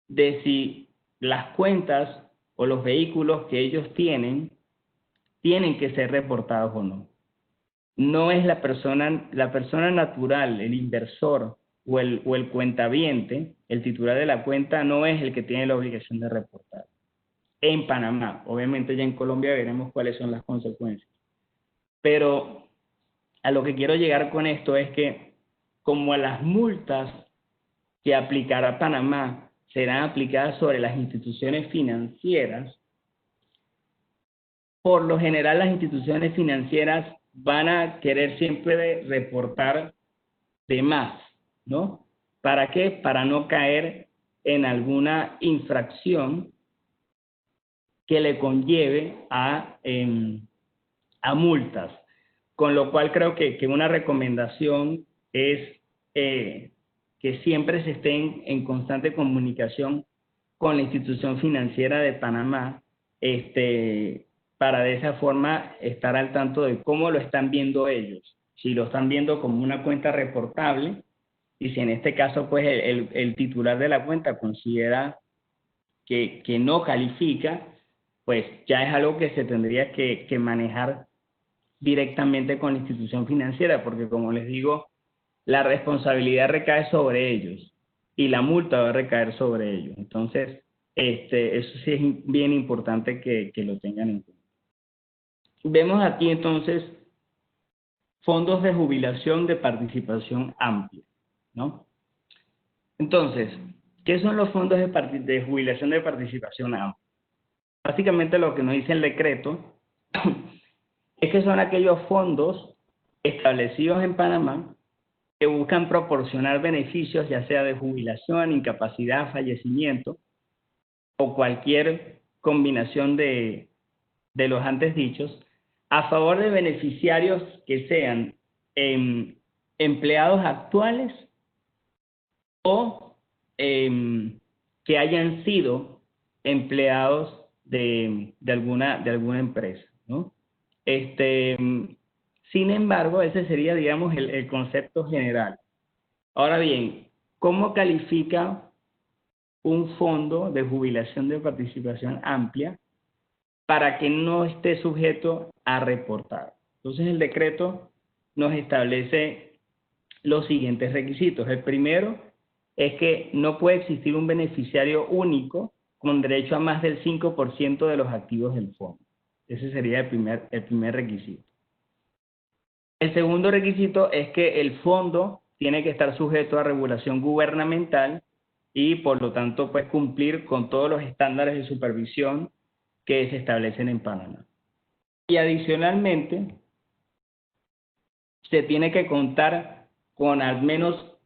de si las cuentas o los vehículos que ellos tienen que ser reportados o no. No es la persona natural, el inversor o el cuentaviente, el titular de la cuenta, no es el que tiene la obligación de reportar. En Panamá, obviamente ya en Colombia veremos cuáles son las consecuencias. Pero a lo que quiero llegar con esto es que, como a las multas que aplicará Panamá serán aplicadas sobre las instituciones financieras, por lo general las instituciones financieras van a querer siempre reportar de más, ¿no? ¿Para qué? Para no caer en alguna infracción que le conlleve a multas. Con lo cual creo que una recomendación es que siempre se estén en constante comunicación con la institución financiera de Panamá, para de esa forma estar al tanto de cómo lo están viendo ellos. Si lo están viendo como una cuenta reportable, y si en este caso pues el titular de la cuenta considera que no califica, pues ya es algo que se tendría que manejar directamente con la institución financiera, porque como les digo, la responsabilidad recae sobre ellos y la multa va a recaer sobre ellos. Entonces, eso sí es bien importante que lo tengan en cuenta. Vemos aquí entonces fondos de jubilación de participación amplia, ¿no? Entonces, ¿qué son los fondos de jubilación de participación amplia? Básicamente lo que nos dice el decreto es que son aquellos fondos establecidos en Panamá que buscan proporcionar beneficios, ya sea de jubilación, incapacidad, fallecimiento o cualquier combinación de los antes dichos, a favor de beneficiarios que sean empleados actuales o que hayan sido empleados de alguna empresa, ¿no? Sin embargo, ese sería, digamos, el concepto general. Ahora bien, ¿cómo califica un fondo de jubilación de participación amplia para que no esté sujeto a reportar? Entonces, el decreto nos establece los siguientes requisitos. El primero es que no puede existir un beneficiario único con derecho a más del 5% de los activos del fondo. Ese sería el primer requisito. El segundo requisito es que el fondo tiene que estar sujeto a regulación gubernamental y por lo tanto pues cumplir con todos los estándares de supervisión que se establecen en Panamá. Y adicionalmente, se tiene que contar con al menos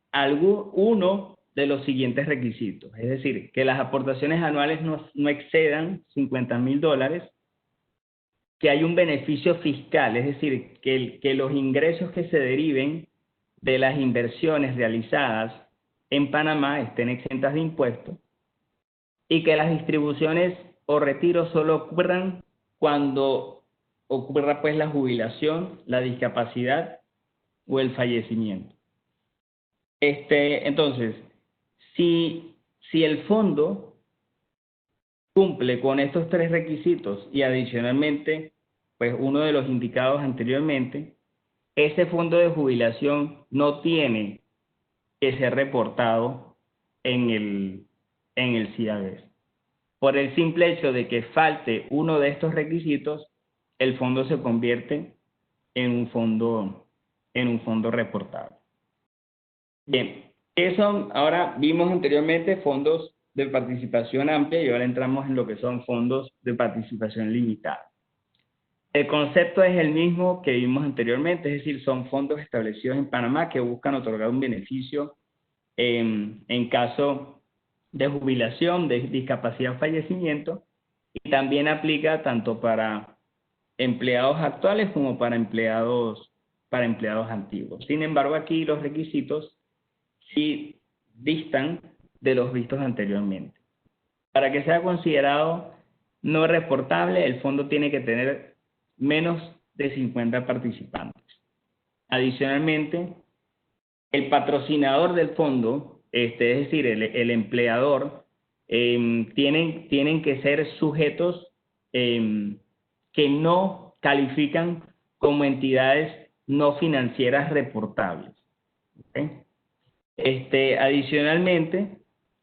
uno de los siguientes requisitos. Es decir, que las aportaciones anuales no excedan $50,000, que hay un beneficio fiscal, es decir, que los ingresos que se deriven de las inversiones realizadas en Panamá estén exentas de impuestos, y que las distribuciones o retiros solo ocurran cuando ocurra pues la jubilación, la discapacidad o el fallecimiento. Entonces, si el fondo cumple con estos 3 requisitos y adicionalmente, pues uno de los indicados anteriormente, ese fondo de jubilación no tiene que ser reportado en el CIABES. Por el simple hecho de que falte uno de estos requisitos, el fondo se convierte en un fondo reportable. Bien, eso ahora vimos anteriormente fondos de participación amplia y ahora entramos en lo que son fondos de participación limitada. El concepto es el mismo que vimos anteriormente, es decir, son fondos establecidos en Panamá que buscan otorgar un beneficio en caso de jubilación, de discapacidad o fallecimiento, y también aplica tanto para empleados actuales como para empleados antiguos. Sin embargo, aquí los requisitos sí distan de los vistos anteriormente. Para que sea considerado no reportable, el fondo tiene que tener menos de 50 participantes. Adicionalmente, el patrocinador del fondo, es decir, el empleador, tienen que ser sujetos que no califican como entidades no financieras reportables. ¿Okay? Adicionalmente,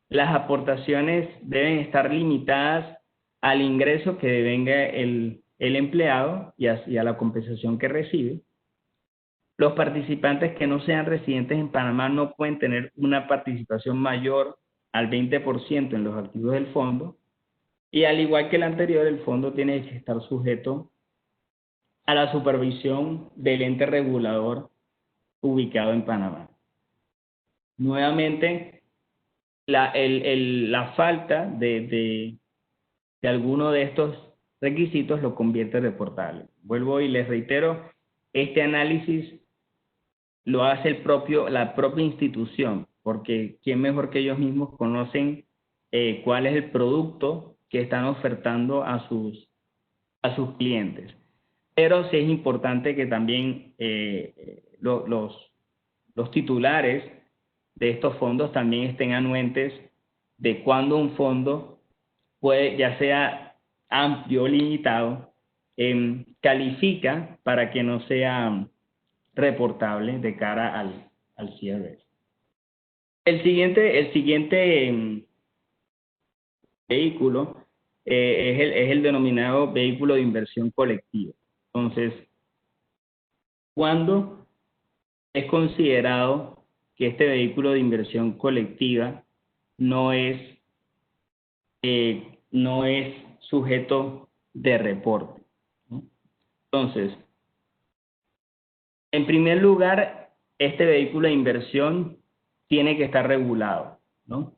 las aportaciones deben estar limitadas al ingreso que devenga el empleado y a la compensación que recibe. Los participantes que no sean residentes en Panamá no pueden tener una participación mayor al 20% en los activos del fondo. Y al igual que el anterior, el fondo tiene que estar sujeto a la supervisión del ente regulador ubicado en Panamá. Nuevamente, la falta de alguno de estos requisitos lo convierte en reportable. Vuelvo y les reitero, este análisis lo hace la propia institución, porque quién mejor que ellos mismos conocen cuál es el producto que están ofertando a sus clientes. Pero sí es importante que también los titulares de estos fondos también estén anuentes de cuándo un fondo puede, ya sea amplio o limitado, califica para que no sea reportable de cara al cierre. El siguiente vehículo es el denominado vehículo de inversión colectiva. Entonces, ¿cuándo es considerado que este vehículo de inversión colectiva no es sujeto de reporte? Entonces, en primer lugar, este vehículo de inversión tiene que estar regulado, ¿no?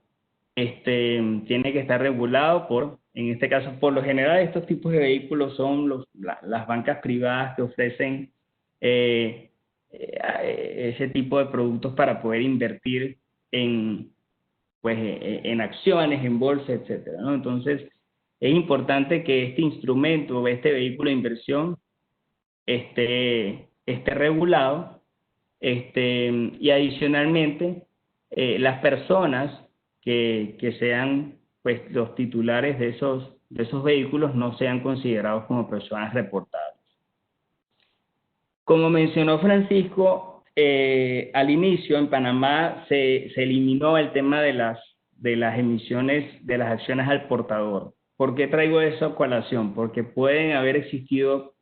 Tiene que estar regulado en este caso, por lo general, estos tipos de vehículos son las bancas privadas que ofrecen ese tipo de productos para poder invertir en acciones, en bolsa, etcétera, ¿no? Entonces, es importante que este instrumento, este vehículo de inversión, esté regulado, y adicionalmente, las personas que sean pues los titulares de esos vehículos no sean considerados como personas reportables. Como mencionó Francisco, al inicio en Panamá se eliminó el tema de las emisiones de las acciones al portador. ¿Por qué traigo eso a colación? Porque pueden haber existido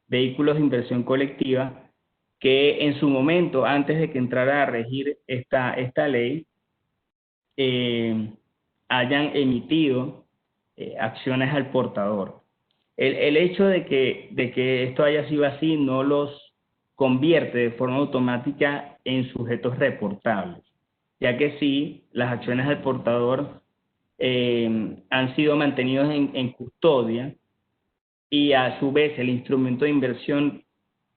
vehículos de inversión colectiva que en su momento, antes de que entrara a regir esta ley, hayan emitido acciones al portador. El hecho de que esto haya sido así no los convierte de forma automática en sujetos reportables, ya que sí, las acciones del portador han sido mantenidos en custodia y a su vez el instrumento de inversión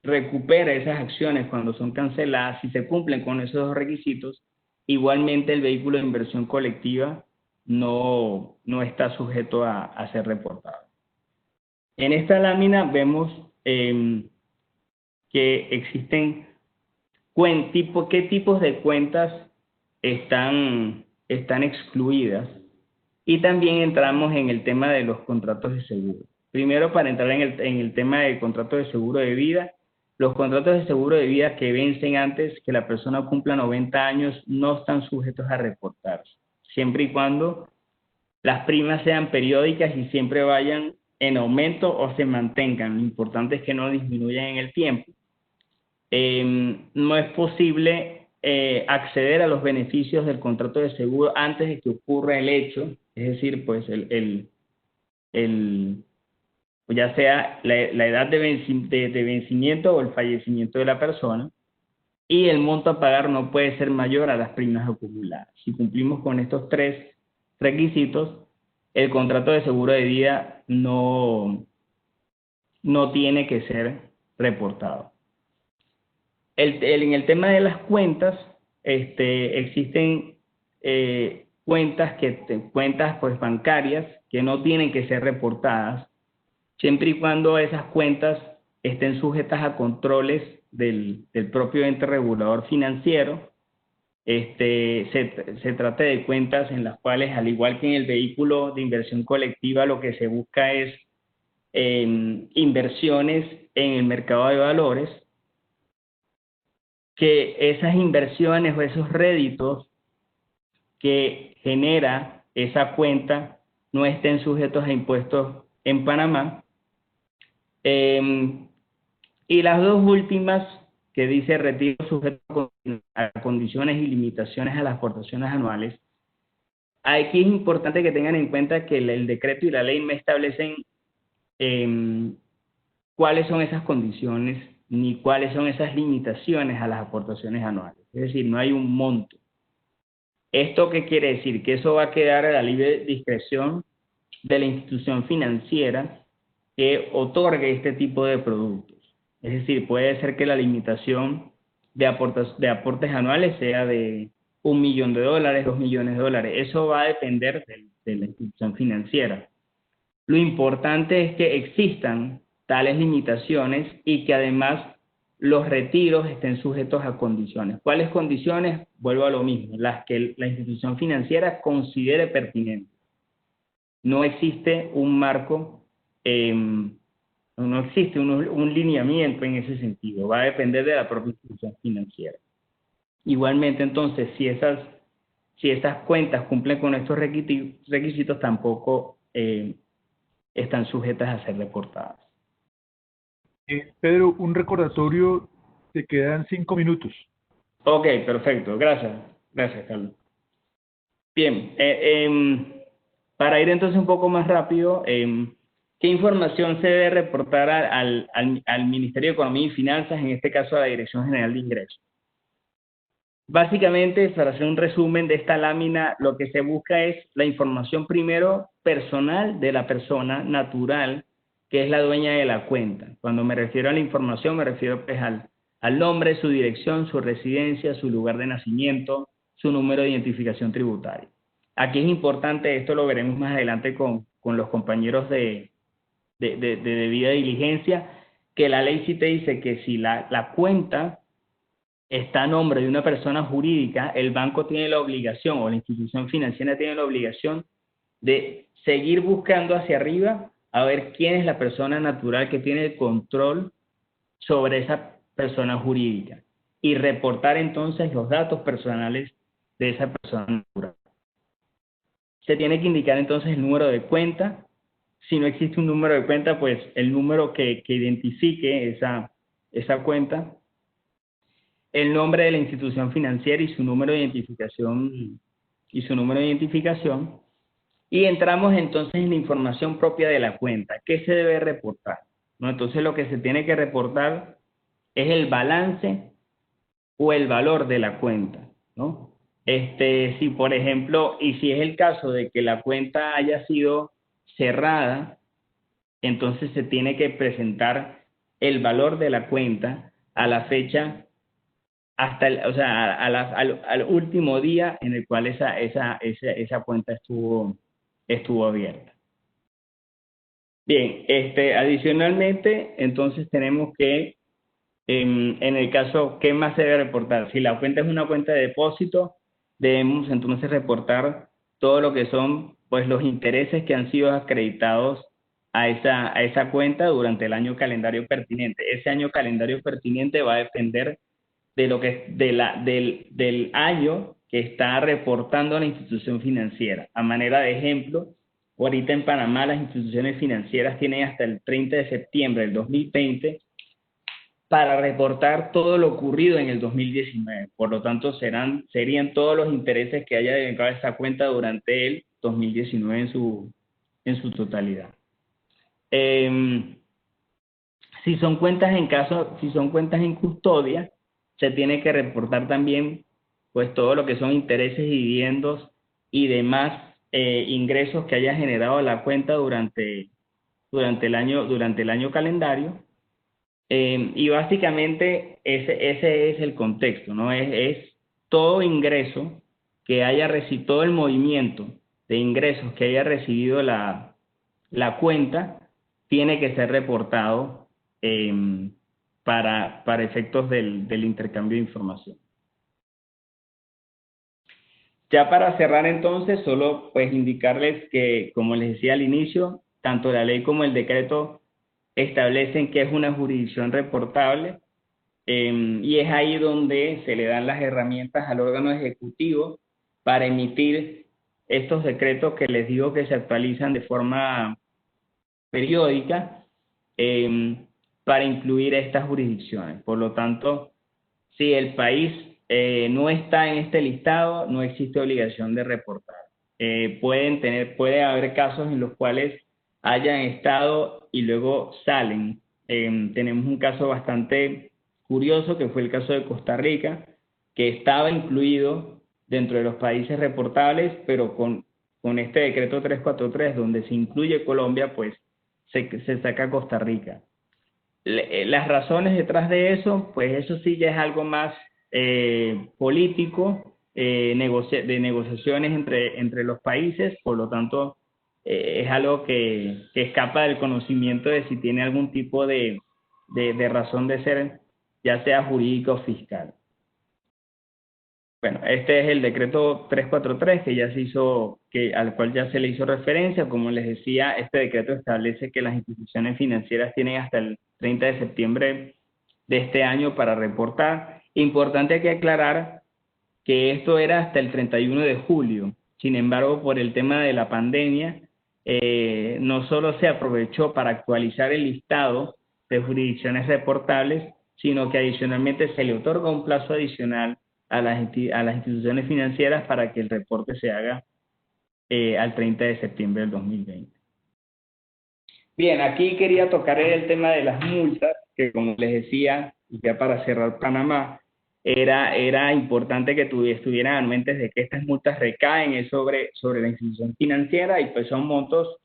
recupera esas acciones cuando son canceladas. Si se cumplen con esos dos requisitos, igualmente el vehículo de inversión colectiva no está sujeto a ser reportado. En esta lámina vemos que existen qué tipos de cuentas están excluidas, y también entramos en el tema de los contratos de seguro. Primero, para entrar en el tema de contratos de seguro de vida, los contratos de seguro de vida que vencen antes que la persona cumpla 90 años no están sujetos a reportarse, siempre y cuando las primas sean periódicas y siempre vayan en aumento o se mantengan. Lo importante es que no disminuyan en el tiempo. No es posible acceder a los beneficios del contrato de seguro antes de que ocurra el hecho, es decir, pues ya sea la edad de vencimiento o el fallecimiento de la persona, y el monto a pagar no puede ser mayor a las primas acumuladas. Si cumplimos con estos tres requisitos, el contrato de seguro de vida no tiene que ser reportado. En el tema de las cuentas, existen cuentas pues, bancarias que no tienen que ser reportadas, siempre y cuando esas cuentas estén sujetas a controles del propio ente regulador financiero. Se trata de cuentas en las cuales, al igual que en el vehículo de inversión colectiva, lo que se busca es inversiones en el mercado de valores, que esas inversiones o esos réditos que genera esa cuenta no estén sujetos a impuestos en Panamá. Y las dos últimas, que dice retiro sujeto a condiciones y limitaciones a las aportaciones anuales, aquí es importante que tengan en cuenta que el decreto y la ley no establecen cuáles son esas condiciones ni cuáles son esas limitaciones a las aportaciones anuales. Es decir, no hay un monto. ¿Esto qué quiere decir? Que eso va a quedar a la libre discreción de la institución financiera que otorgue este tipo de productos. Es decir, puede ser que la limitación de aportes anuales sea de $1 millón, $2 millones. Eso va a depender de la institución financiera. Lo importante es que existan tales limitaciones y que además los retiros estén sujetos a condiciones. ¿Cuáles condiciones? Vuelvo a lo mismo, las que la institución financiera considere pertinentes. No existe un marco, no existe un lineamiento en ese sentido, va a depender de la propia institución financiera. Igualmente, entonces, si estas cuentas cumplen con estos requisitos, tampoco están sujetas a ser reportadas. Pedro, un recordatorio, te quedan 5 minutos. Ok, perfecto, gracias. Gracias, Carlos. Bien, para ir entonces un poco más rápido, ¿qué información se debe reportar al Ministerio de Economía y Finanzas, en este caso a la Dirección General de Ingresos? Básicamente, para hacer un resumen de esta lámina, lo que se busca es la información primero personal de la persona natural, que es la dueña de la cuenta. Cuando me refiero a la información, me refiero pues al nombre, su dirección, su residencia, su lugar de nacimiento, su número de identificación tributaria. Aquí es importante, esto lo veremos más adelante con los compañeros de debida diligencia, que la ley sí te dice que si la cuenta está a nombre de una persona jurídica, el banco tiene la obligación, o la institución financiera tiene la obligación de seguir buscando hacia arriba a ver quién es la persona natural que tiene el control sobre esa persona jurídica y reportar entonces los datos personales de esa persona natural. Se tiene que indicar entonces el número de cuenta. Si no existe un número de cuenta, pues el número que identifique esa cuenta, el nombre de la institución financiera y su número de identificación, Y entramos entonces en la información propia de la cuenta. ¿Qué se debe reportar? ¿No? Entonces lo que se tiene que reportar es el balance o el valor de la cuenta, ¿no? Si por ejemplo, y si es el caso de que la cuenta haya sido cerrada, entonces se tiene que presentar el valor de la cuenta a la fecha hasta o sea, al último día en el cual esa cuenta estuvo abierta. Bien, adicionalmente, entonces tenemos que, en el caso, ¿qué más se debe reportar? Si la cuenta es una cuenta de depósito, debemos entonces reportar todo lo que son, pues, los intereses que han sido acreditados a esa cuenta durante el año calendario pertinente. Ese año calendario pertinente va a depender de lo que del año que está reportando la institución financiera. A manera de ejemplo, ahorita en Panamá las instituciones financieras tienen hasta el 30 de septiembre del 2020 para reportar todo lo ocurrido en el 2019. Por lo tanto, serían todos los intereses que haya dedicado a esa cuenta durante el 2019 en su totalidad. Si son cuentas en custodia, se tiene que reportar también, pues, todo lo que son intereses, dividendos y demás ingresos que haya generado la cuenta durante el año calendario. Y básicamente ese es el contexto, ¿no? Es todo ingreso que haya recibido, todo el movimiento de ingresos que haya recibido la cuenta tiene que ser reportado para efectos del intercambio de información. Ya para cerrar entonces, solo pues indicarles que, como les decía al inicio, tanto la ley como el decreto establecen que es una jurisdicción reportable, y es ahí donde se le dan las herramientas al órgano ejecutivo para emitir estos decretos que les digo que se actualizan de forma periódica, para incluir estas jurisdicciones. Por lo tanto, si el país no está en este listado, no existe obligación de reportar. Puede haber casos en los cuales hayan estado y luego salen. Tenemos un caso bastante curioso que fue el caso de Costa Rica, que estaba incluido dentro de los países reportables, pero con este decreto 343, donde se incluye Colombia, pues se saca Costa Rica. Las razones detrás de eso, pues eso sí ya es algo más político, de negociaciones entre los países, por lo tanto es algo que escapa del conocimiento de si tiene algún tipo de razón de ser, ya sea jurídica o fiscal. Bueno, este es el decreto 343 que ya se hizo, al cual ya se le hizo referencia. Como les decía, este decreto establece que las instituciones financieras tienen hasta el 30 de septiembre de este año para reportar. Importante que aclarar que esto era hasta el 31 de julio. Sin embargo, por el tema de la pandemia, no solo se aprovechó para actualizar el listado de jurisdicciones reportables, sino que adicionalmente se le otorga un plazo adicional a las instituciones financieras para que el reporte se haga al 30 de septiembre del 2020. Bien, aquí quería tocar el tema de las multas, que como les decía, ya para cerrar Panamá, era importante que estuvieran en mente de que estas multas recaen sobre la institución financiera y pues son montos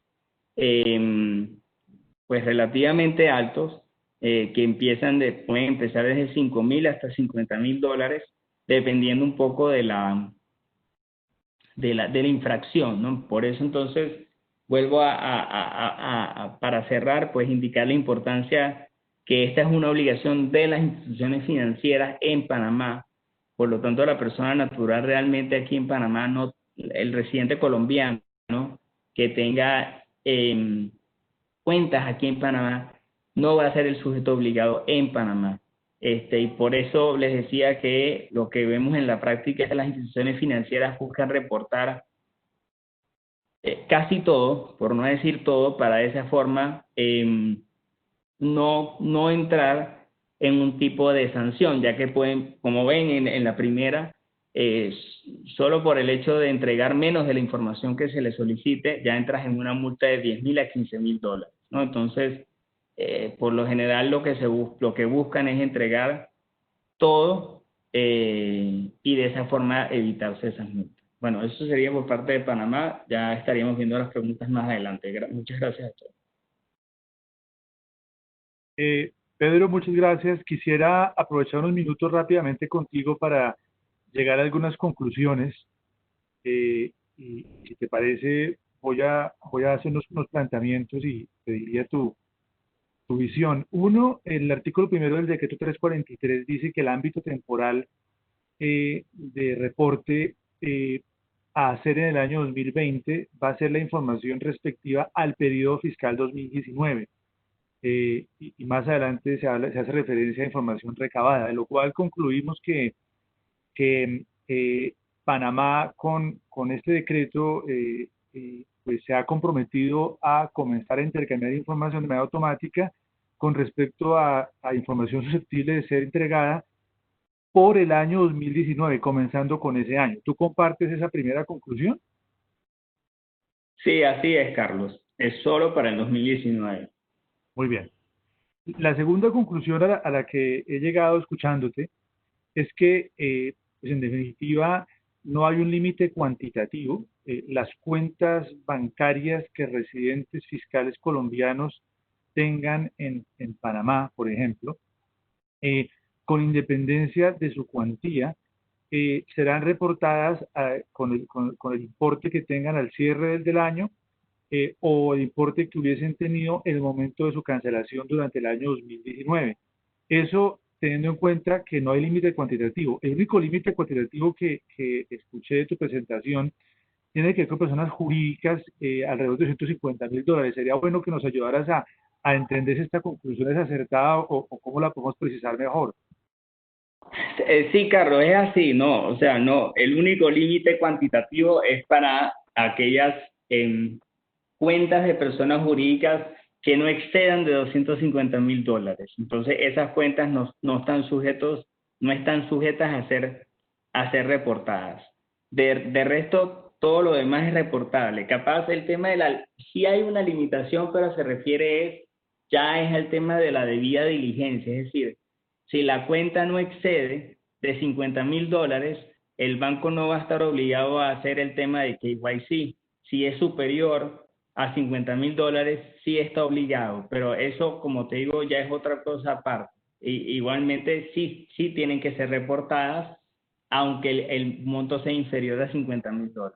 pues relativamente altos, que pueden empezar desde $5,000 hasta $50,000, dependiendo un poco de la infracción, ¿no? Por eso entonces vuelvo para cerrar, pues indicar la importancia que esta es una obligación de las instituciones financieras en Panamá. Por lo tanto, la persona natural realmente aquí en Panamá, el residente colombiano, ¿no?, que tenga cuentas aquí en Panamá, no va a ser el sujeto obligado en Panamá. Y por eso les decía que lo que vemos en la práctica es que las instituciones financieras buscan reportar casi todo, por no decir todo, para de esa forma no entrar en un tipo de sanción, ya que pueden, como ven en la primera, solo por el hecho de entregar menos de la información que se le solicite, ya entras en una multa de $10,000 a $15,000, ¿no? Entonces, por lo general lo que buscan es entregar todo y de esa forma evitarse esas multas. Bueno, eso sería por parte de Panamá. Ya estaríamos viendo las preguntas más adelante. Muchas gracias a todos. Pedro, muchas gracias. Quisiera aprovechar unos minutos rápidamente contigo para llegar a algunas conclusiones. Y si te parece, voy a hacer unos planteamientos y pediría tu visión. Uno, el artículo primero del decreto 343 dice que el ámbito temporal de reporte a hacer en el año 2020 va a ser la información respectiva al periodo fiscal 2019. Y más adelante se hace referencia a información recabada, de lo cual concluimos que Panamá con este decreto pues se ha comprometido a comenzar a intercambiar información de manera automática con respecto a información susceptible de ser entregada por el año 2019, comenzando con ese año. ¿Tú compartes esa primera conclusión? Sí, así es, Carlos. Es solo para el 2019. Muy bien. La segunda conclusión a la que he llegado escuchándote es que, pues en definitiva, no hay un límite cuantitativo. Las cuentas bancarias que residentes fiscales colombianos tengan en Panamá, por ejemplo, con independencia de su cuantía, serán reportadas con el importe que tengan al cierre del año o el importe que hubiesen tenido en el momento de su cancelación durante el año 2019. Eso teniendo en cuenta que no hay límite cuantitativo. El único límite cuantitativo que escuché de tu presentación tiene que ver con personas jurídicas alrededor de $150,000. Sería bueno que nos ayudaras a entender si esta conclusión es acertada o cómo la podemos precisar mejor. Sí, Carlos, es así, no, o sea, no, el único límite cuantitativo es para aquellas cuentas de personas jurídicas que no excedan de $250,000. Entonces, esas cuentas no están sujetas a ser reportadas. De resto, todo lo demás es reportable. Capaz el tema sí hay una limitación, pero se refiere ya es al tema de la debida diligencia, es decir, si la cuenta no excede de $50,000, el banco no va a estar obligado a hacer el tema de KYC. Si es superior a $50,000, sí está obligado, pero eso, como te digo, ya es otra cosa aparte. Igualmente, sí tienen que ser reportadas, aunque el monto sea inferior a $50,000.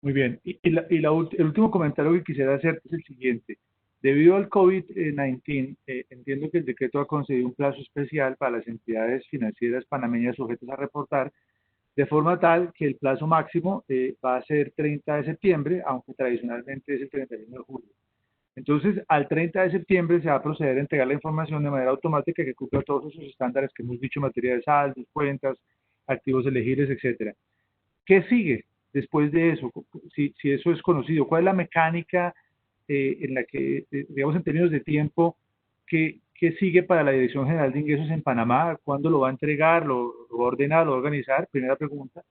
Muy bien. El último comentario que quisiera hacer es el siguiente. Debido al COVID-19, entiendo que el decreto ha concedido un plazo especial para las entidades financieras panameñas sujetas a reportar, de forma tal que el plazo máximo va a ser 30 de septiembre, aunque tradicionalmente es el 31 de julio. Entonces, al 30 de septiembre se va a proceder a entregar la información de manera automática que cumpla todos esos estándares que hemos dicho en materia de saldos, cuentas, activos elegibles, etcétera. ¿Qué sigue después de eso? Si eso es conocido, ¿cuál es la mecánica en la que, digamos, en términos de tiempo, qué sigue para la Dirección General de Ingresos en Panamá? ¿Cuándo lo va a entregar? ¿Lo va a ordenar? ¿Lo va a organizar? Primera pregunta.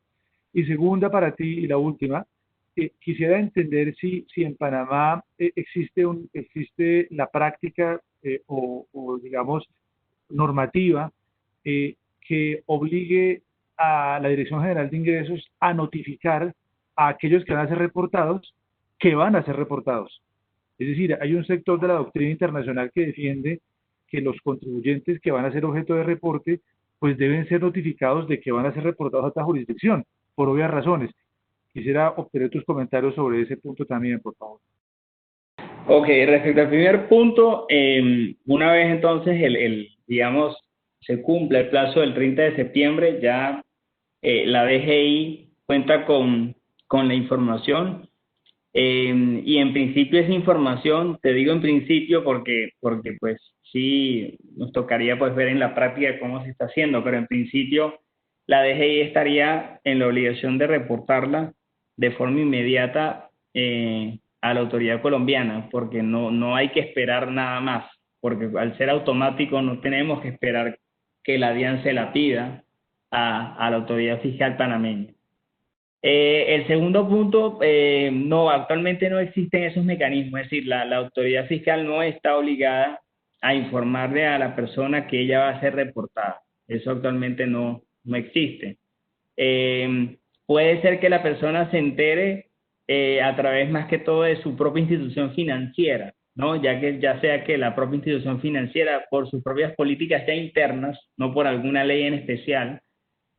Y segunda para ti, y la última, quisiera entender si en Panamá existe la práctica digamos, normativa que obligue a la Dirección General de Ingresos a notificar a aquellos que van a ser reportados que van a ser reportados. Es decir, hay un sector de la doctrina internacional que defiende que los contribuyentes que van a ser objeto de reporte pues deben ser notificados de que van a ser reportados a otra jurisdicción, por obvias razones. Quisiera obtener tus comentarios sobre ese punto también, por favor. Ok, respecto al primer punto, una vez entonces digamos, se cumple el plazo del 30 de septiembre, ya la DGI cuenta con la información y en principio esa información, te digo en principio porque pues sí nos tocaría pues ver en la práctica cómo se está haciendo, pero en principio la DGI estaría en la obligación de reportarla de forma inmediata a la autoridad colombiana, porque no hay que esperar nada más, porque al ser automático no tenemos que esperar que la DIAN se la pida, a la autoridad fiscal panameña. El segundo punto, no, actualmente no existen esos mecanismos, es decir, la autoridad fiscal no está obligada a informarle a la persona que ella va a ser reportada. Eso actualmente no existe. Puede ser que la persona se entere a través más que todo de su propia institución financiera, ¿no? Ya sea que la propia institución financiera, por sus propias políticas ya internas, no por alguna ley en especial,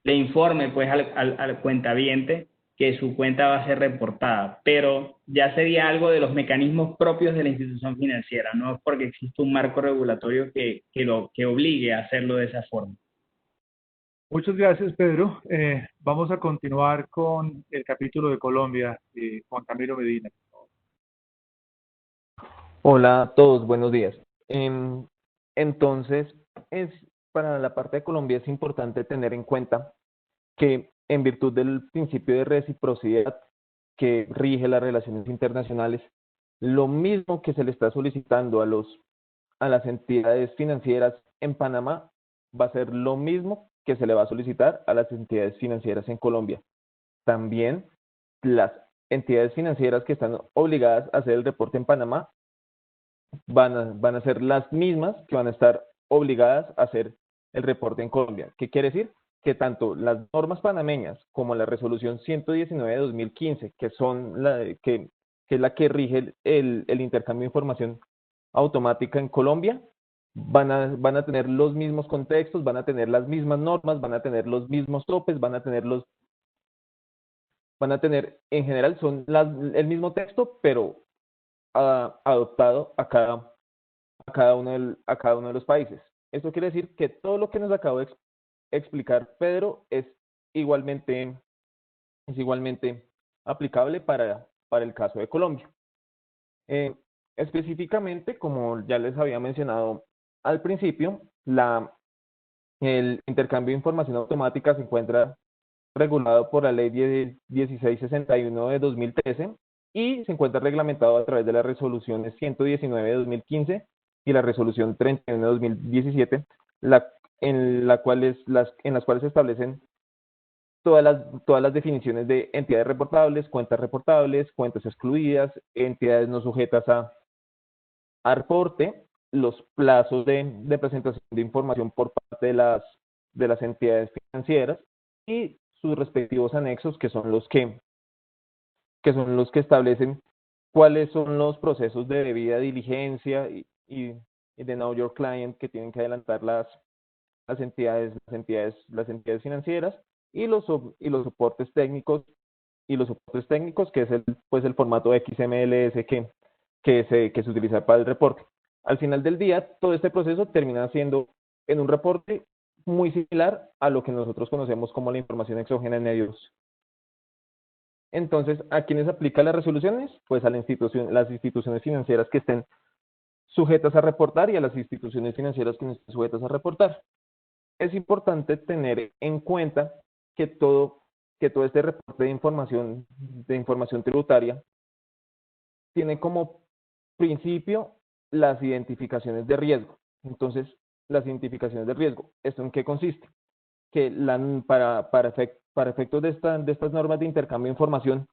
le informe pues al cuentaviente que su cuenta va a ser reportada, pero ya sería algo de los mecanismos propios de la institución financiera, no es porque existe un marco regulatorio que obligue a hacerlo de esa forma. Muchas gracias, Pedro. Vamos a continuar con el capítulo de Colombia, Juan Camilo Medina. Hola a todos, buenos días. Entonces, para la parte de Colombia es importante tener en cuenta que en virtud del principio de reciprocidad que rige las relaciones internacionales, lo mismo que se le está solicitando a las entidades financieras en Panamá va a ser lo mismo que se le va a solicitar a las entidades financieras en Colombia. También las entidades financieras que están obligadas a hacer el reporte en Panamá van a ser las mismas que van a estar obligadas a hacer el reporte en Colombia. ¿Qué quiere decir? Que tanto las normas panameñas como la resolución 119 de 2015, que es la que rige el intercambio de información automática en Colombia, van a tener los mismos contextos, van a tener las mismas normas, van a tener los mismos topes, van a tener en general son el mismo texto, pero adoptado a cada uno de los países. Esto quiere decir que todo lo que nos acabo de explicar Pedro es igualmente aplicable para el caso de Colombia. Específicamente, como ya les había mencionado al principio, el intercambio de información automática se encuentra regulado por la ley 1661 de 2013 y se encuentra reglamentado a través de las resoluciones 119 de 2015 y la resolución 31 de 2017, en las cuales se establecen todas las definiciones de entidades reportables, cuentas excluidas, entidades no sujetas a reporte, los plazos de presentación de información por parte de las entidades financieras y sus respectivos anexos, que son los que establecen cuáles son los procesos de debida diligencia y de Know Your Client que tienen que adelantar las entidades financieras y los soportes técnicos que es el formato XMLS que se utiliza para el reporte. Al final del día, todo este proceso termina siendo en un reporte muy similar a lo que nosotros conocemos como la información exógena en medios. Entonces, ¿a quiénes aplica las resoluciones? Pues a las instituciones financieras que estén sujetas a reportar y a las instituciones financieras que no estén sujetas a reportar. Es importante tener en cuenta que todo este reporte de información tributaria tiene como principio las identificaciones de riesgo. Entonces, las identificaciones de riesgo, ¿esto en qué consiste? Que para efectos de estas normas de intercambio de información,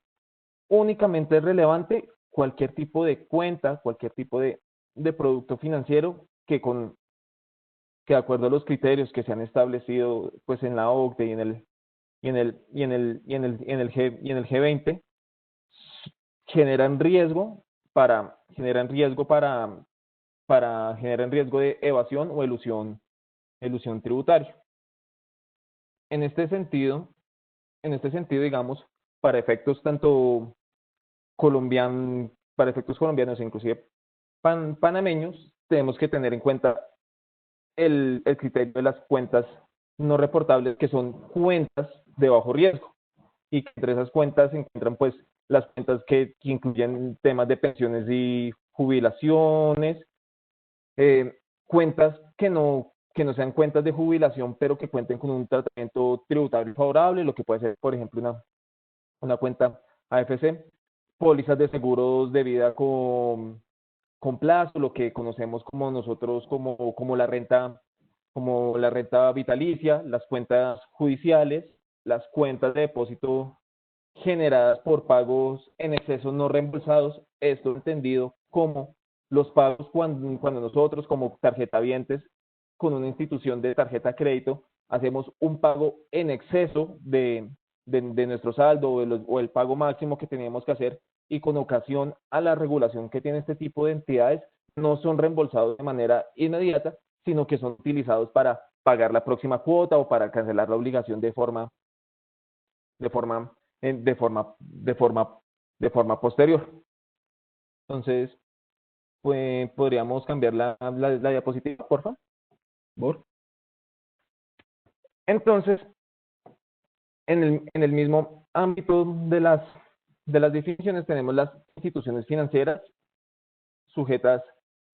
únicamente es relevante cualquier tipo de cuenta, cualquier tipo de producto financiero que de acuerdo a los criterios que se han establecido pues en la OCDE y en el G20 generan riesgo de evasión o elusión tributaria. En este sentido, digamos, para efectos colombianos e inclusive panameños, tenemos que tener en cuenta el criterio de las cuentas no reportables, que son cuentas de bajo riesgo, y que entre esas cuentas se encuentran pues las cuentas que incluyen temas de pensiones y jubilaciones, cuentas que no sean cuentas de jubilación, pero que cuenten con un tratamiento tributario favorable, lo que puede ser, por ejemplo, una cuenta AFC, pólizas de seguros de vida con plazo, lo que conocemos como nosotros como la renta como la renta vitalicia, las cuentas judiciales, las cuentas de depósito generadas por pagos en exceso no reembolsados, esto entendido como los pagos cuando nosotros como tarjetavientes con una institución de tarjeta de crédito hacemos un pago en exceso de nuestro saldo o el pago máximo que teníamos que hacer, y con ocasión a la regulación que tiene este tipo de entidades no son reembolsados de manera inmediata, sino que son utilizados para pagar la próxima cuota o para cancelar la obligación de forma posterior. Entonces, pues podríamos cambiar la diapositiva, por favor. Entonces, en el mismo ámbito de las definiciones tenemos las instituciones financieras sujetas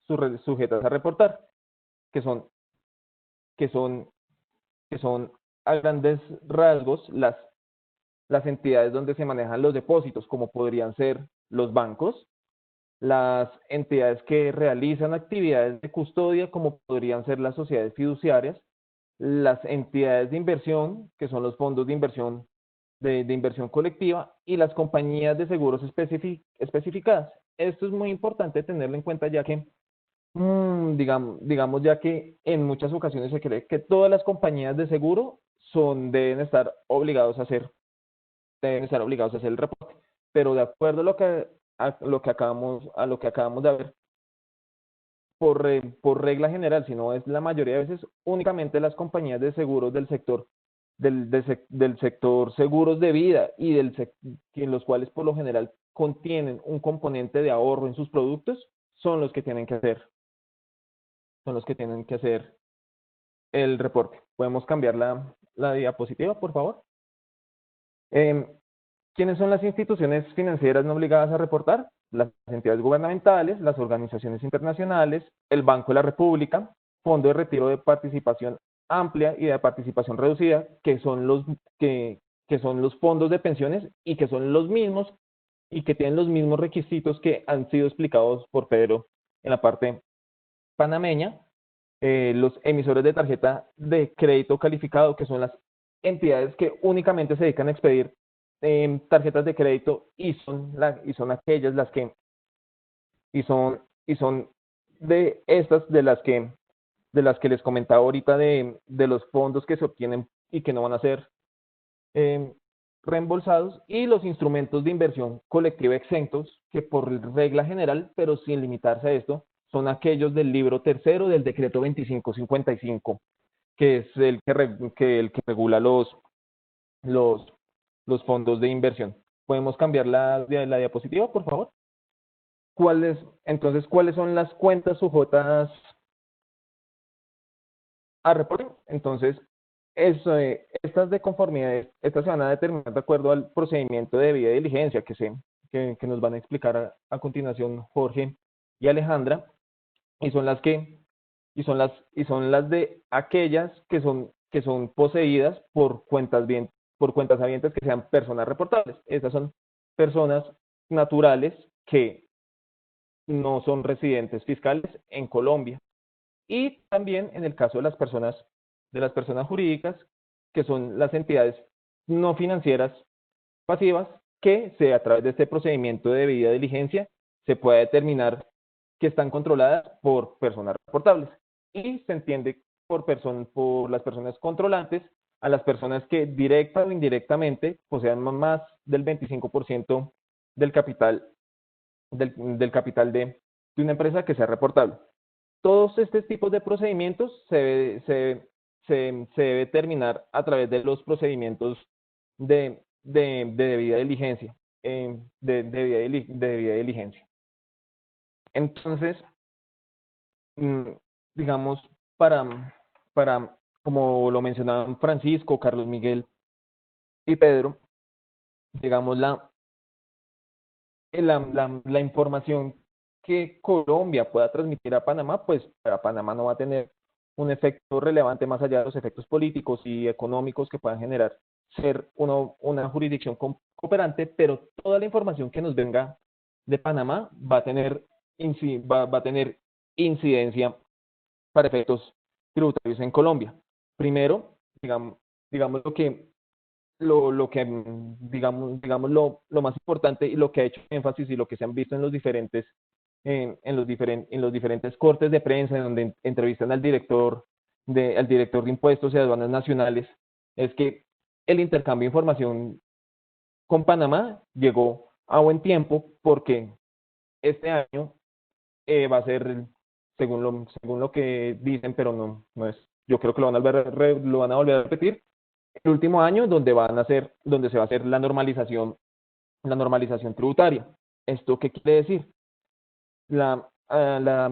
a reportar, que son a grandes rasgos las entidades donde se manejan los depósitos, como podrían ser los bancos, las entidades que realizan actividades de custodia, como podrían ser las sociedades fiduciarias, las entidades de inversión, que son los fondos de inversión de inversión colectiva, y las compañías de seguros especificadas. Esto es muy importante tenerlo en cuenta, ya que digamos ya que en muchas ocasiones se cree que todas las compañías de seguro deben estar obligados a hacer el reporte, pero de acuerdo a lo que acabamos de ver, por regla general, si no es la mayoría de veces, únicamente las compañías de seguros del sector seguros de vida y en los cuales por lo general contienen un componente de ahorro en sus productos, son los que tienen que hacer el reporte. Podemos cambiar la diapositiva, por favor. ¿Quiénes son las instituciones financieras no obligadas a reportar? Las entidades gubernamentales, las organizaciones internacionales, el Banco de la República, Fondo de Retiro de Participación Amplia y de Participación Reducida, que son los fondos de pensiones y que son los mismos y que tienen los mismos requisitos que han sido explicados por Pedro en la parte panameña. Los emisores de tarjeta de crédito calificado, que son las entidades que únicamente se dedican a expedir tarjetas de crédito y son aquellas las que son de estas de las que les comentaba ahorita de los fondos que se obtienen y que no van a ser reembolsados, y los instrumentos de inversión colectiva exentos, que por regla general, pero sin limitarse a esto, son aquellos del libro tercero del decreto 2555, que es el que regula los fondos de inversión. ¿Podemos cambiar la diapositiva, por favor? ¿Cuáles son las cuentas sujetas a reporte? Entonces, estas de conformidad, estas se van a determinar de acuerdo al procedimiento de debida diligencia que nos van a explicar a continuación Jorge y Alejandra, y son las de aquellas que son poseídas por cuentas habientes que sean personas reportables. Estas son personas naturales que no son residentes fiscales en Colombia. Y también en el caso de las personas jurídicas, que son las entidades no financieras pasivas, que a través de este procedimiento de debida diligencia se puede determinar que están controladas por personas reportables, y se entiende por las personas controlantes a las personas que directa o indirectamente posean más del 25% del capital de una empresa que sea reportable. Todos estos tipos de procedimientos se debe terminar a través de los procedimientos de debida diligencia. Entonces, digamos, para como lo mencionaban Francisco, Carlos Miguel y Pedro, digamos, la información que Colombia pueda transmitir a Panamá, pues para Panamá no va a tener un efecto relevante más allá de los efectos políticos y económicos que puedan generar ser una jurisdicción cooperante, pero toda la información que nos venga de Panamá va a tener incidencia para efectos tributarios en Colombia. Primero, digamos lo más importante y lo que ha hecho énfasis y lo que se han visto en los diferentes cortes de prensa en donde entrevistan al director de impuestos y aduanas nacionales, es que el intercambio de información con Panamá llegó a buen tiempo porque este año va a ser, según lo que dicen, pero no es, yo creo que lo van a volver a repetir, el último año donde se va a hacer la normalización tributaria. ¿Esto qué quiere decir? La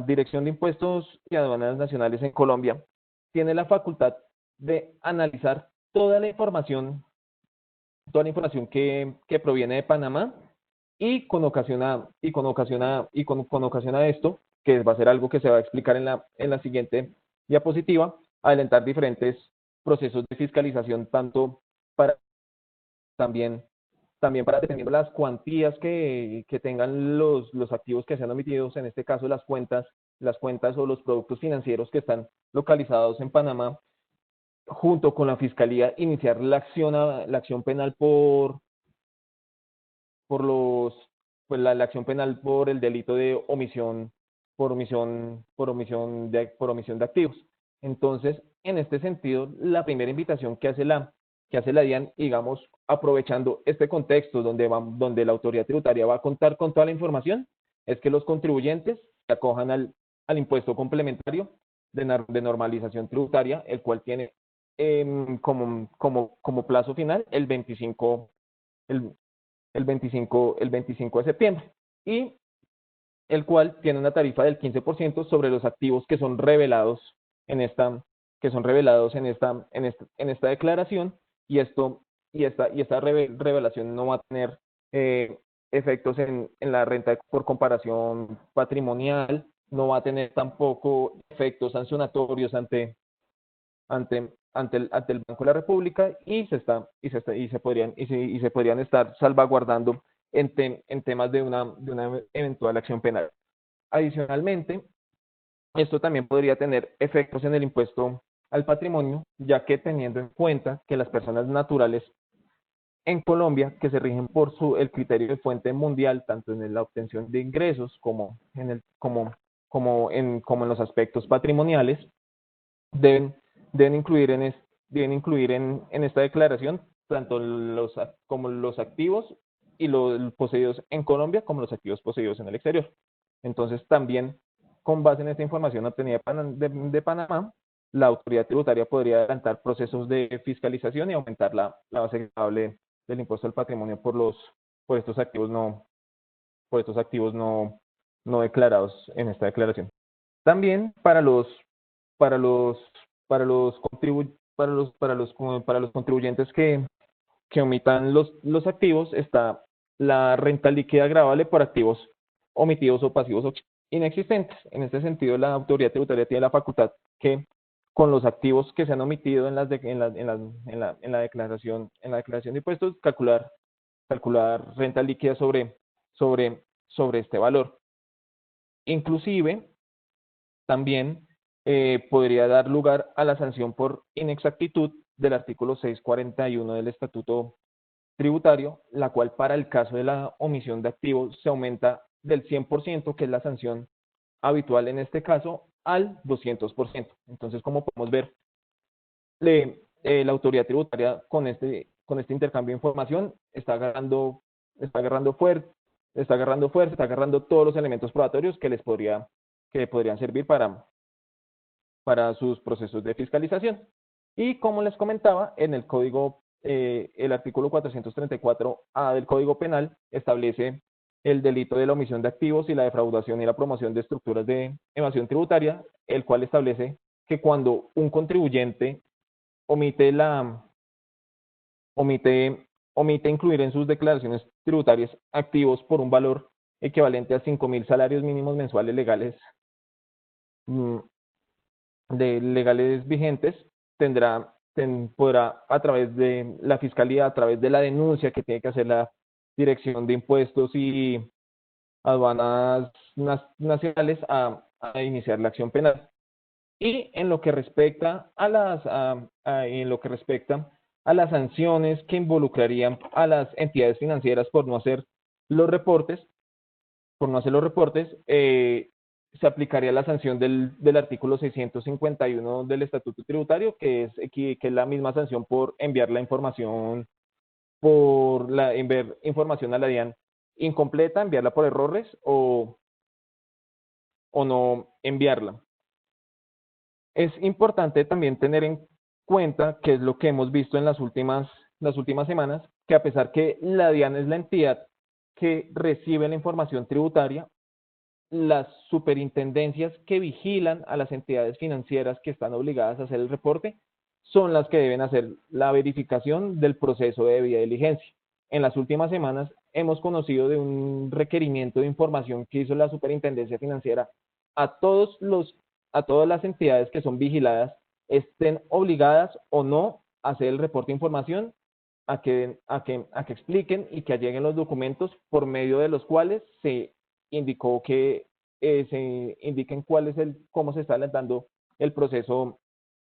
Dirección de Impuestos y Aduanas Nacionales en Colombia tiene la facultad de analizar toda la información que proviene de Panamá y con ocasión a esto, que va a ser algo que se va a explicar en la siguiente diapositiva, adelantar diferentes procesos de fiscalización, tanto para también para, dependiendo de las cuantías que tengan los activos que sean omitidos, en este caso las cuentas o los productos financieros que están localizados en Panamá, junto con la Fiscalía, iniciar la acción penal la acción penal por el delito de omisión de activos. Entonces, en este sentido, la primera invitación que hace la DIAN, digamos, aprovechando este contexto donde la autoridad tributaria va a contar con toda la información, es que los contribuyentes se acojan al impuesto complementario de normalización tributaria, el cual tiene como plazo final el 25 de septiembre, y el cual tiene una tarifa del 15% sobre los activos que son revelados en esta declaración, y esta revelación no va a tener efectos en la renta por comparación patrimonial, no va a tener tampoco efectos sancionatorios ante el Banco de la República, y se podrían estar salvaguardando en temas de una eventual acción penal. Adicionalmente, esto también podría tener efectos en el impuesto al patrimonio, ya que, teniendo en cuenta que las personas naturales en Colombia, que se rigen por el criterio de fuente mundial, tanto en la obtención de ingresos como en los aspectos patrimoniales, deben incluir en esta declaración tanto los activos y los poseídos en Colombia como los activos poseídos en el exterior. Entonces, también con base en esta información obtenida de Panamá, la autoridad tributaria podría adelantar procesos de fiscalización y aumentar la base gravable del impuesto al patrimonio por estos activos no declarados en esta declaración. También para los contribuyentes que omitan los activos, está la renta líquida gravable por activos omitidos o pasivos inexistentes. En este sentido, la autoridad tributaria tiene la facultad que, con los activos que se han omitido en la declaración de impuestos, calcular renta líquida sobre este valor. Inclusive, también podría dar lugar a la sanción por inexactitud del artículo 641 del Estatuto Tributario, la cual, para el caso de la omisión de activos, se aumenta del 100%, que es la sanción habitual en este caso, al 200%. Entonces, como podemos ver, la autoridad tributaria con este intercambio de información está agarrando fuerza, está agarrando todos los elementos probatorios que le podrían servir para sus procesos de fiscalización. Y como les comentaba, en el código, el artículo 434A del Código Penal establece el delito de la omisión de activos y la defraudación y la promoción de estructuras de evasión tributaria, el cual establece que cuando un contribuyente omite incluir en sus declaraciones tributarias activos por un valor equivalente a 5.000 salarios mínimos mensuales legales vigentes, podrá, a través de la Fiscalía, a través de la denuncia que tiene que hacer la Dirección de Impuestos y Aduanas Nacionales, a iniciar la acción penal. y en lo que respecta a las sanciones que involucrarían a las entidades financieras por no hacer los reportes, se aplicaría la sanción del artículo 651 del Estatuto Tributario, que es la misma sanción por enviar la información, enviar información a la DIAN incompleta, enviarla por errores o no enviarla. Es importante también tener en cuenta, que es lo que hemos visto en las últimas semanas, que a pesar que la DIAN es la entidad que recibe la información tributaria, las superintendencias que vigilan a las entidades financieras que están obligadas a hacer el reporte son las que deben hacer la verificación del proceso de debida diligencia. En las últimas semanas hemos conocido de un requerimiento de información que hizo la superintendencia financiera a todas las entidades que son vigiladas, estén obligadas o no a hacer el reporte de información, a que expliquen y que lleguen los documentos por medio de los cuales se indicó que se indiquen cómo se está dando el proceso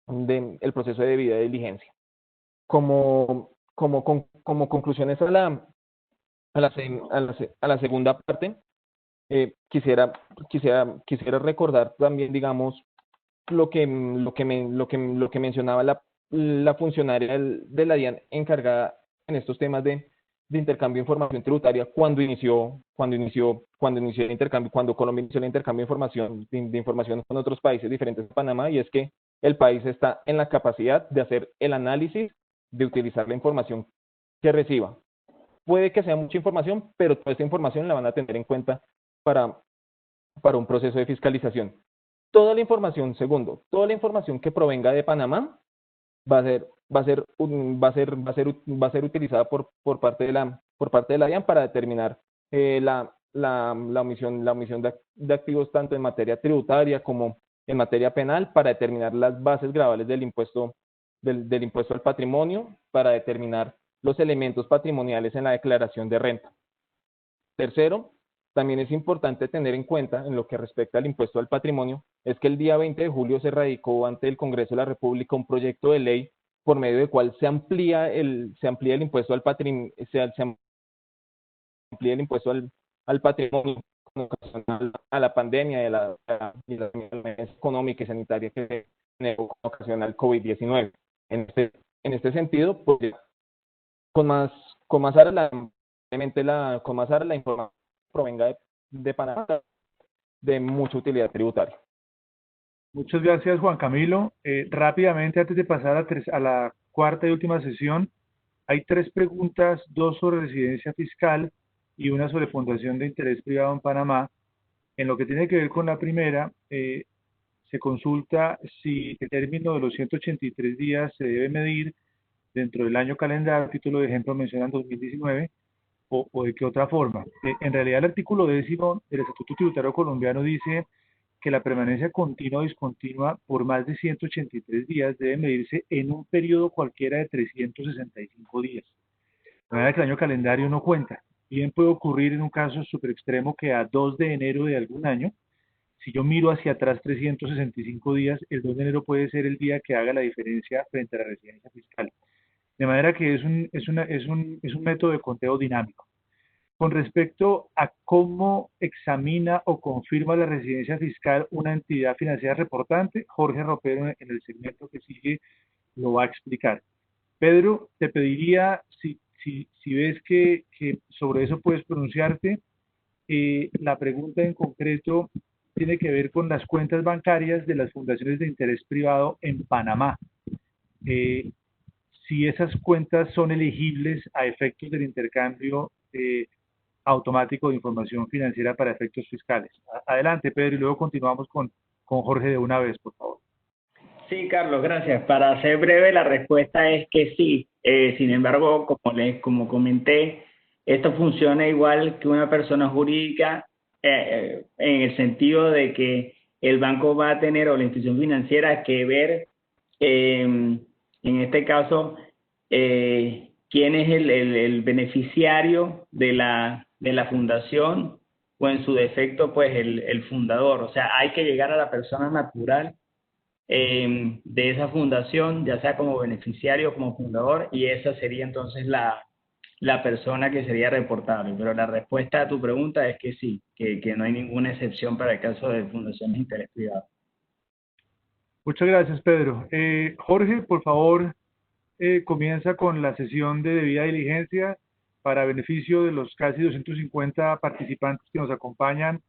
de debida diligencia. Como conclusiones a la segunda parte, quisiera recordar también, digamos, lo que mencionaba la funcionaria de la DIAN encargada en estos temas de intercambio de información tributaria cuando Colombia inició el intercambio de información con otros países diferentes a Panamá, y es que el país está en la capacidad de hacer el análisis, de utilizar la información que reciba. Puede que sea mucha información, pero toda esta información la van a tener en cuenta para un proceso de fiscalización. Toda la información que provenga de Panamá va a ser utilizada por parte de la DIAN para determinar la omisión de activos, tanto en materia tributaria como en materia penal, para determinar las bases gravales del impuesto al patrimonio, para determinar los elementos patrimoniales en la declaración de renta. Tercero, también es importante tener en cuenta, en lo que respecta al impuesto al patrimonio, es que el día 20 de julio se radicó ante el Congreso de la República un proyecto de ley por medio del cual se amplía el impuesto al patrimonio, con ocasión a la pandemia y la emergencia económica y sanitaria que generó con ocasión al COVID-19. En este sentido, pues, con más ara la información provenga de Panamá, de mucha utilidad tributaria. Muchas gracias, Juan Camilo. Rápidamente, antes de pasar a la cuarta y última sesión, hay 3 preguntas, 2 sobre residencia fiscal y una sobre fundación de interés privado en Panamá. En lo que tiene que ver con la primera, se consulta si el término de los 183 días se debe medir dentro del año calendario. A título de ejemplo mencionan 2019, o de qué otra forma. En realidad, el artículo 10º del Estatuto Tributario Colombiano dice que la permanencia continua o discontinua por más de 183 días debe medirse en un periodo cualquiera de 365 días. De manera que el año calendario no cuenta. Bien puede ocurrir en un caso súper extremo que a 2 de enero de algún año, si yo miro hacia atrás 365 días, el 2 de enero puede ser el día que haga la diferencia frente a la residencia fiscal. De manera que es un método de conteo dinámico. Con respecto a cómo examina o confirma la residencia fiscal una entidad financiera reportante, Jorge Ropero en el segmento que sigue lo va a explicar. Pedro, te pediría, si ves que sobre eso puedes pronunciarte. La pregunta en concreto tiene que ver con las cuentas bancarias de las fundaciones de interés privado en Panamá. Si esas cuentas son elegibles a efectos del intercambio automático de información financiera para efectos fiscales. Adelante, Pedro, y luego continuamos con Jorge de una vez, por favor. Sí, Carlos, gracias. Para ser breve, la respuesta es que sí. Sin embargo, como comenté, esto funciona igual que una persona jurídica, en el sentido de que el banco va a tener, o la institución financiera, que ver, en este caso, quién es el beneficiario de la fundación, o en su defecto, pues el fundador. O sea, hay que llegar a la persona natural de esa fundación, ya sea como beneficiario o como fundador, y esa sería entonces la persona que sería reportable. Pero la respuesta a tu pregunta es que sí, que no hay ninguna excepción para el caso de fundaciones de interés privado. Muchas gracias, Pedro. Jorge, por favor, comienza con la sesión de debida diligencia para beneficio de los casi 250 participantes que nos acompañan.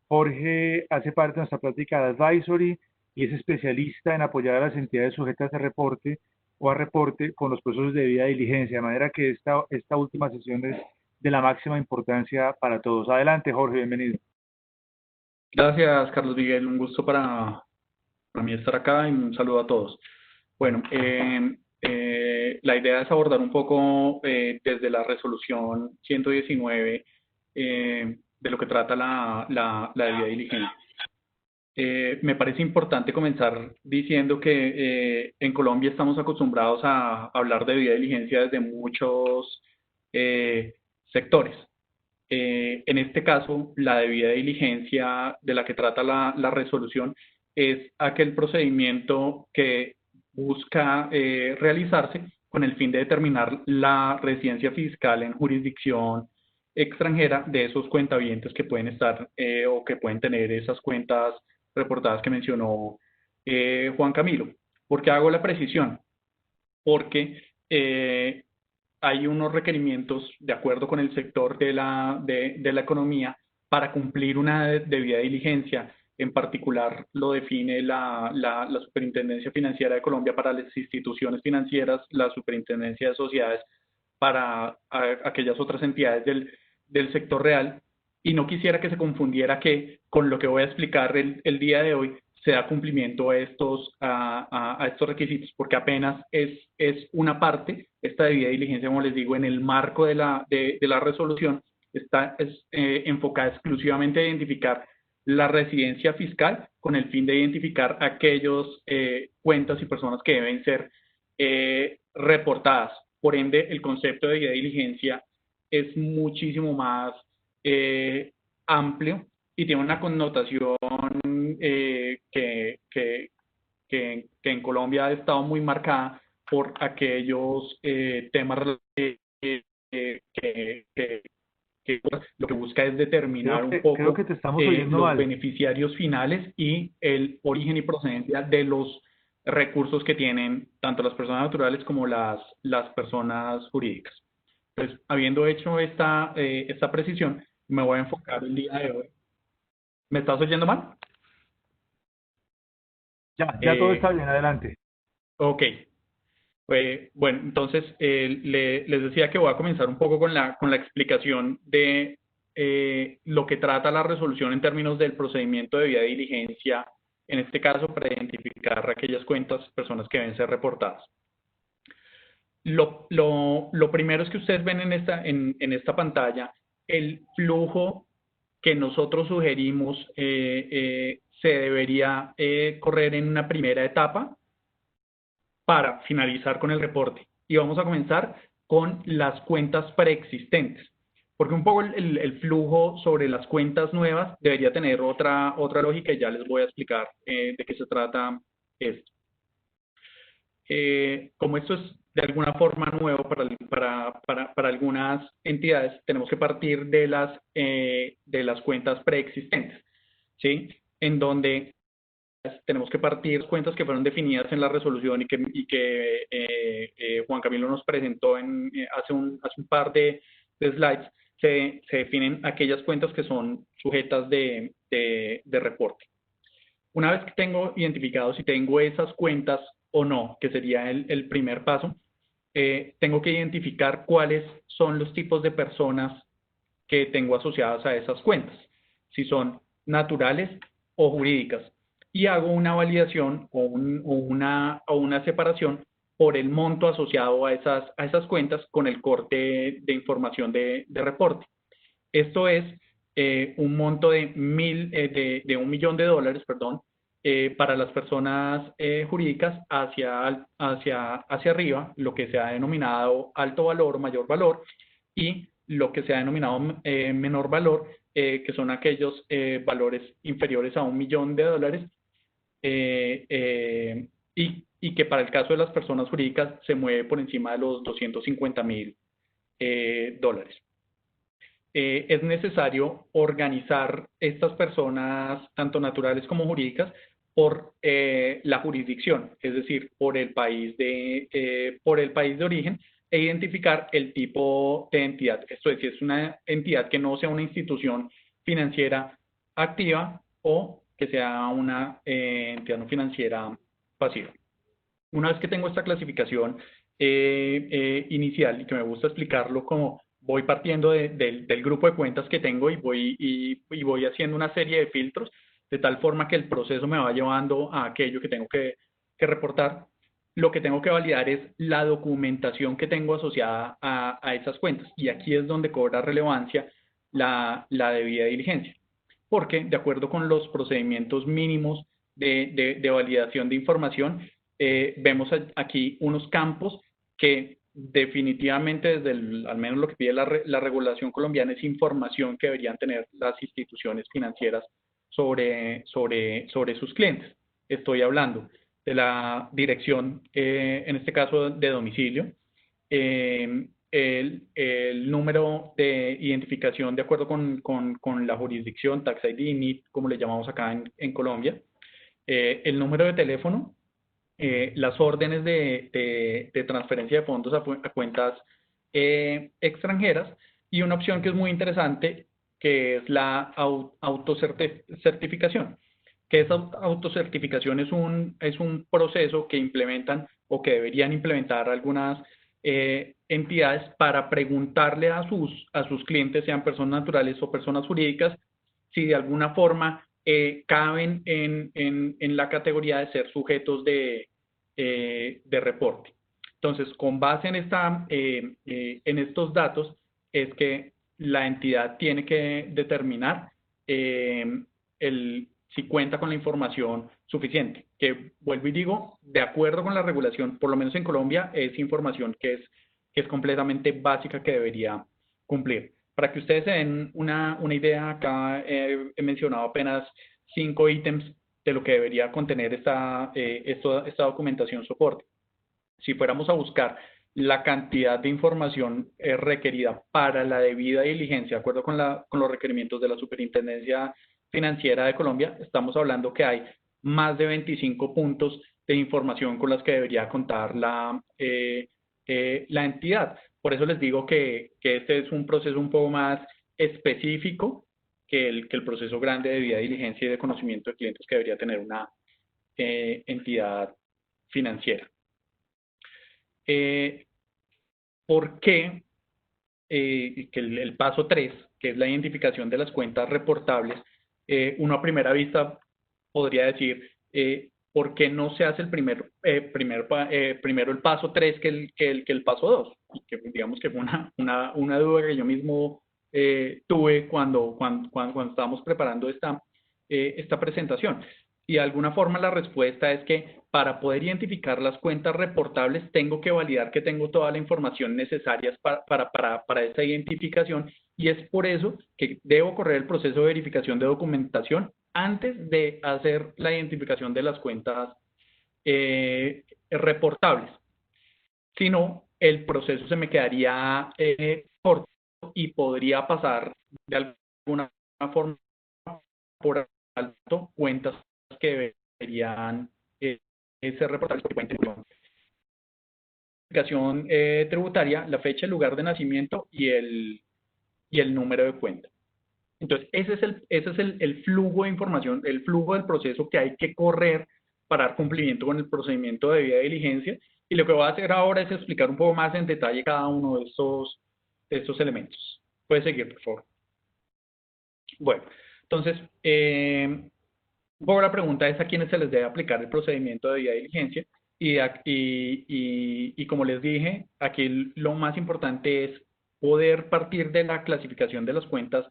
Jorge hace parte de nuestra práctica de advisory y es especialista en apoyar a las entidades sujetas a reporte o a reporte con los procesos de debida diligencia, de manera que esta última sesión es de la máxima importancia para todos. Adelante, Jorge, bienvenido. Gracias, Carlos Miguel. Un gusto para mí estar acá y un saludo a todos. Bueno, la idea es abordar un poco desde la resolución 119 de lo que trata la debida diligencia. Me parece importante comenzar diciendo que en Colombia estamos acostumbrados a hablar de debida diligencia desde muchos sectores. En este caso, la debida diligencia de la que trata la resolución es aquel procedimiento que busca realizarse con el fin de determinar la residencia fiscal en jurisdicción extranjera de esos cuentavientes que pueden estar o que pueden tener esas cuentas reportadas que mencionó Juan Camilo. ¿Por qué hago la precisión? Porque hay unos requerimientos de acuerdo con el sector de la economía para cumplir una debida diligencia. En particular, lo define la Superintendencia Financiera de Colombia para las instituciones financieras, la Superintendencia de Sociedades para aquellas otras entidades del sector real. Y no quisiera que se confundiera que con lo que voy a explicar el día de hoy se da cumplimiento a estos requisitos, porque apenas es una parte, esta debida diligencia, como les digo, en el marco de la resolución, está enfocada exclusivamente a identificar la residencia fiscal con el fin de identificar aquellos cuentas y personas que deben ser reportadas. Por ende, el concepto de debida diligencia es muchísimo más amplio y tiene una connotación que en Colombia ha estado muy marcada por aquellos temas que lo que busca es determinar un poco los beneficiarios finales y el origen y procedencia de los recursos que tienen tanto las personas naturales como las personas jurídicas. Entonces, habiendo hecho esta precisión, me voy a enfocar el día de hoy. ¿Me estás oyendo mal? Ya todo está bien, adelante. Ok. Bueno, entonces les decía que voy a comenzar un poco con la explicación de lo que trata la resolución en términos del procedimiento de debida diligencia, en este caso para identificar aquellas cuentas, personas que deben ser reportadas. Lo primero es que ustedes ven en esta pantalla el flujo que nosotros sugerimos se debería correr en una primera etapa para finalizar con el reporte. Y vamos a comenzar con las cuentas preexistentes, porque un poco el flujo sobre las cuentas nuevas debería tener otra lógica y ya les voy a explicar de qué se trata esto. Como esto es de alguna forma nuevo para algunas entidades, tenemos que partir de las cuentas preexistentes, ¿sí? En donde tenemos que partir cuentas que fueron definidas en la resolución y que Juan Camilo nos presentó hace un par de slides. Se definen aquellas cuentas que son sujetas de reporte. Una vez que tengo identificado si tengo esas cuentas o no, que sería el primer paso, tengo que identificar cuáles son los tipos de personas que tengo asociadas a esas cuentas, si son naturales o jurídicas, y hago una validación o una separación por el monto asociado a esas cuentas con el corte de información de reporte. Esto es un monto de $1 millón, perdón, para las personas jurídicas hacia arriba, lo que se ha denominado alto valor o mayor valor, y lo que se ha denominado menor valor, que son aquellos valores inferiores a $1 millón, y que para el caso de las personas jurídicas se mueve por encima de los $250.000. Es necesario organizar estas personas, tanto naturales como jurídicas, por la jurisdicción, es decir, por el país de origen, e identificar el tipo de entidad. Esto es, si es una entidad que no sea una institución financiera activa o que sea una entidad no financiera pasiva. Una vez que tengo esta clasificación inicial, y que me gusta explicarlo como voy partiendo del grupo de cuentas que tengo y voy haciendo una serie de filtros, de tal forma que el proceso me va llevando a aquello que tengo que reportar. Lo que tengo que validar es la documentación que tengo asociada a esas cuentas. Y aquí es donde cobra relevancia la debida diligencia. Porque, de acuerdo con los procedimientos mínimos de validación de información, vemos aquí unos campos que definitivamente, al menos lo que pide la regulación colombiana, es información que deberían tener las instituciones financieras sobre sus clientes. Estoy hablando de la dirección, en este caso de domicilio, el número de identificación de acuerdo con la jurisdicción, Tax ID, NIT, como le llamamos acá en Colombia, el número de teléfono, las órdenes de transferencia de fondos a cuentas extranjeras, y una opción que es muy interesante, que es la autocertificación. Que esa autocertificación es un proceso que implementan o que deberían implementar algunas entidades para preguntarle a sus clientes, sean personas naturales o personas jurídicas, si de alguna forma caben en la categoría de ser sujetos de reporte. Entonces, con base en estos datos, es que la entidad tiene que determinar si cuenta con la información suficiente, que vuelvo y digo, de acuerdo con la regulación, por lo menos en Colombia, es información que es completamente básica, que debería cumplir. Para que ustedes se den una idea, acá he mencionado apenas 5 ítems de lo que debería contener esta documentación soporte. Si fuéramos a buscar la cantidad de información requerida para la debida diligencia, de acuerdo con los requerimientos de la Superintendencia Financiera de Colombia, estamos hablando que hay más de 25 puntos de información con las que debería contar la entidad. Por eso les digo que este es un proceso un poco más específico que el proceso grande de debida diligencia y de conocimiento de clientes que debería tener una entidad financiera. ¿Por qué que el paso 3, que es la identificación de las cuentas reportables, uno a primera vista podría decir, ¿por qué no se hace primero el paso 3 que el paso 2? Y que digamos que fue una duda que yo mismo tuve cuando estábamos preparando esta presentación. Y de alguna forma la respuesta es que para poder identificar las cuentas reportables tengo que validar que tengo toda la información necesaria para esta identificación, y es por eso que debo correr el proceso de verificación de documentación antes de hacer la identificación de las cuentas reportables. Si no, el proceso se me quedaría corto y podría pasar de alguna forma por alto cuentas que deberían ser reportables porque pueden tener identificación tributaria, la fecha, el lugar de nacimiento y el número de cuenta. Entonces, ese es el flujo de información, el flujo del proceso que hay que correr para dar cumplimiento con el procedimiento de debida diligencia. Y lo que voy a hacer ahora es explicar un poco más en detalle cada uno de estos elementos. Puedes seguir, por favor. Bueno, entonces, un poco la pregunta es a quiénes se les debe aplicar el procedimiento de debida diligencia. Y como les dije, aquí lo más importante es poder partir de la clasificación de las cuentas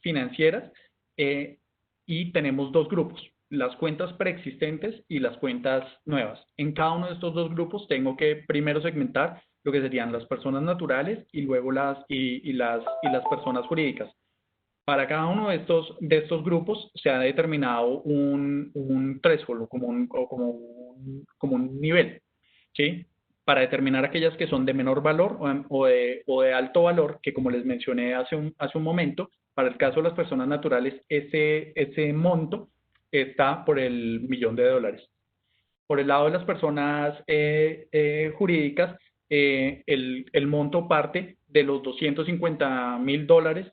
financieras, y tenemos dos grupos: las cuentas preexistentes y las cuentas nuevas. En cada uno de estos dos grupos tengo que primero segmentar lo que serían las personas naturales y luego las personas jurídicas. Para cada uno de estos grupos se ha determinado un threshold o como un nivel, ¿sí? Para determinar aquellas que son de menor valor o de alto valor, que como les mencioné hace un momento, para el caso de las personas naturales, ese monto está por el $1.000.000. Por el lado de las personas jurídicas, el monto parte de los $250.000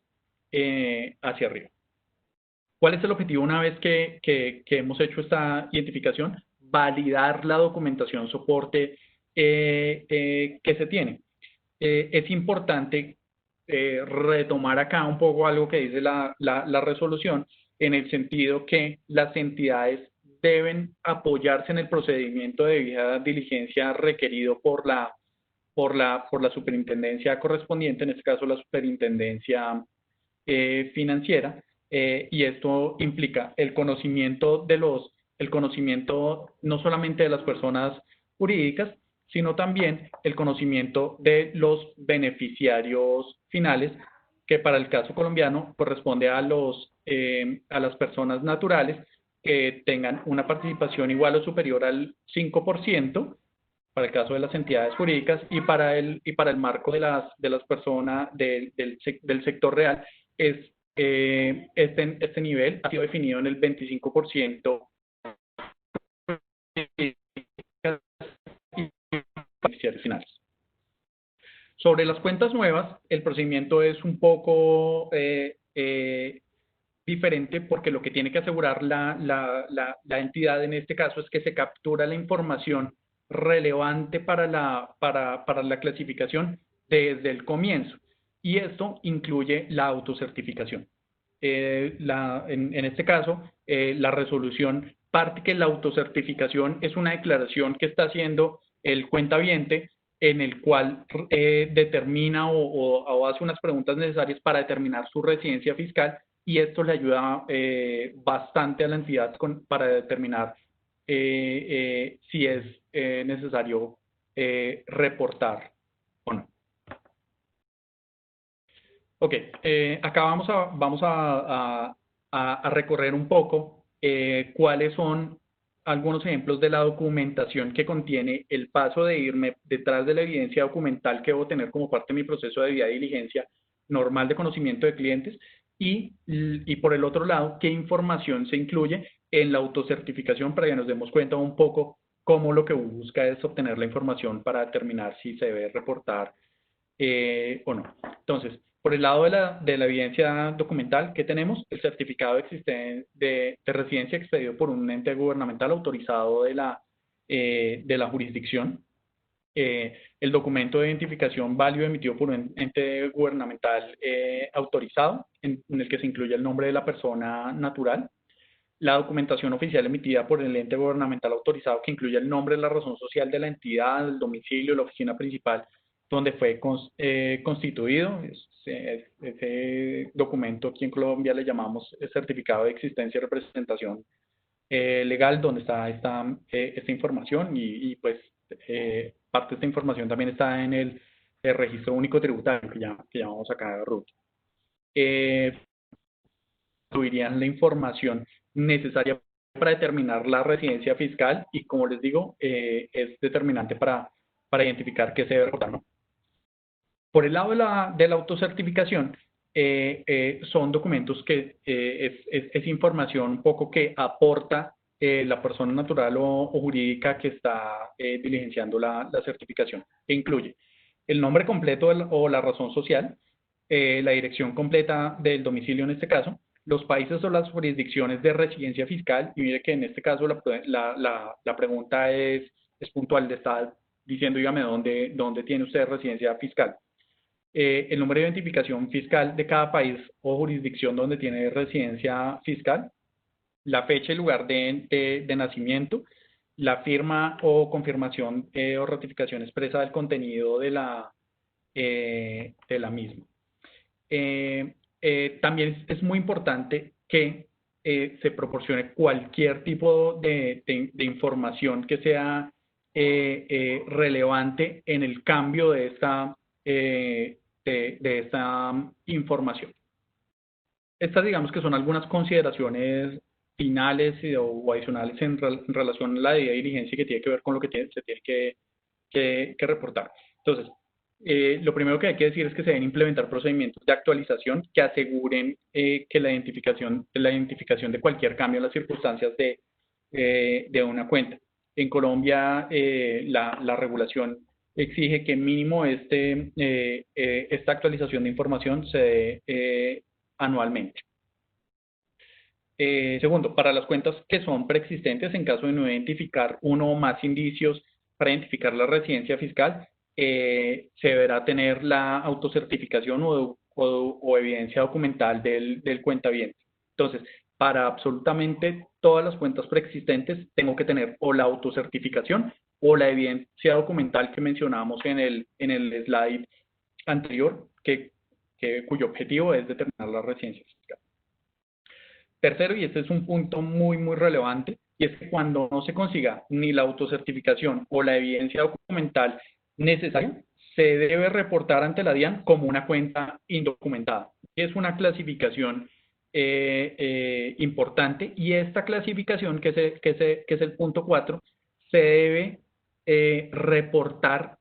hacia arriba. ¿Cuál es el objetivo una vez que hemos hecho esta identificación? Validar la documentación soporte que se tiene. Es importante retomar acá un poco algo que dice la resolución, en el sentido que las entidades deben apoyarse en el procedimiento de debida diligencia requerido por la superintendencia correspondiente, en este caso la superintendencia financiera, y esto implica el conocimiento no solamente de las personas jurídicas, sino también el conocimiento de los beneficiarios finales, que para el caso colombiano corresponde a las personas naturales que tengan una participación igual o superior al 5%, para el caso de las entidades jurídicas, y para el marco de las personas del sector real, este nivel ha sido definido en el 25% beneficiarios finales. Sobre las cuentas nuevas, el procedimiento es un poco diferente, porque lo que tiene que asegurar la entidad en este caso es que se captura la información relevante para la clasificación desde el comienzo, y esto incluye la autocertificación. En este caso, la resolución parte que la autocertificación es una declaración que está haciendo el cuentaviente, en el cual determina o hace unas preguntas necesarias para determinar su residencia fiscal, y esto le ayuda bastante a la entidad para determinar si es necesario reportar o no. Ok, acá vamos a recorrer un poco cuáles son algunos ejemplos de la documentación que contiene el paso de irme detrás de la evidencia documental que debo tener como parte de mi proceso de debida diligencia normal de conocimiento de clientes, y por el otro lado, qué información se incluye en la autocertificación, para que nos demos cuenta un poco cómo lo que busca es obtener la información para determinar si se debe reportar o no. Entonces, por el lado de la evidencia documental, ¿qué tenemos? El certificado de residencia expedido por un ente gubernamental autorizado de la jurisdicción. El documento de identificación válido emitido por un ente gubernamental autorizado, en el que se incluye el nombre de la persona natural. La documentación oficial emitida por el ente gubernamental autorizado, que incluye el nombre, la razón social de la entidad, el domicilio, la oficina principal donde fue constituido. Ese documento aquí en Colombia le llamamos certificado de existencia y representación legal, donde está esta información, y pues parte de esta información también está en el registro único tributario que llamamos acá RUT. Incluirían la información necesaria para determinar la residencia fiscal, y como les digo, es determinante para identificar qué se debe reportar, ¿no? Por el lado de la autocertificación, son documentos que es información un poco que aporta la persona natural o jurídica que está diligenciando la certificación, que incluye el nombre completo o la razón social, la dirección completa del domicilio en este caso, los países o las jurisdicciones de residencia fiscal, y mire que en este caso la pregunta es puntual, le está diciendo, dígame dónde tiene usted residencia fiscal. El número de identificación fiscal de cada país o jurisdicción donde tiene residencia fiscal, la fecha y lugar de nacimiento, la firma o confirmación o ratificación expresa del contenido de la misma. También es muy importante que se proporcione cualquier tipo de información que sea relevante en el cambio de esta información. estas digamos que son algunas consideraciones finales o adicionales en relación a la debida diligencia que tiene que ver con lo que se tiene que reportar. Entonces, lo primero que hay que decir es que se deben implementar procedimientos de actualización que aseguren que la identificación de cualquier cambio en las circunstancias de una cuenta. En Colombia, la regulación exige que mínimo esta actualización de información se dé anualmente. Segundo, para las cuentas que son preexistentes, en caso de no identificar uno o más indicios para identificar la residencia fiscal, se deberá tener la autocertificación o evidencia documental del cuentaviente. Entonces, para absolutamente todas las cuentas preexistentes, tengo que tener o la autocertificación o la evidencia documental que mencionábamos en el slide anterior, cuyo objetivo es determinar la residencia fiscal. Tercero, y este es un punto muy, muy relevante, y es que cuando no se consiga ni la autocertificación o la evidencia documental necesaria, se debe reportar ante la DIAN como una cuenta indocumentada. Es una clasificación importante, y esta clasificación, que es el punto 4, se debe reportar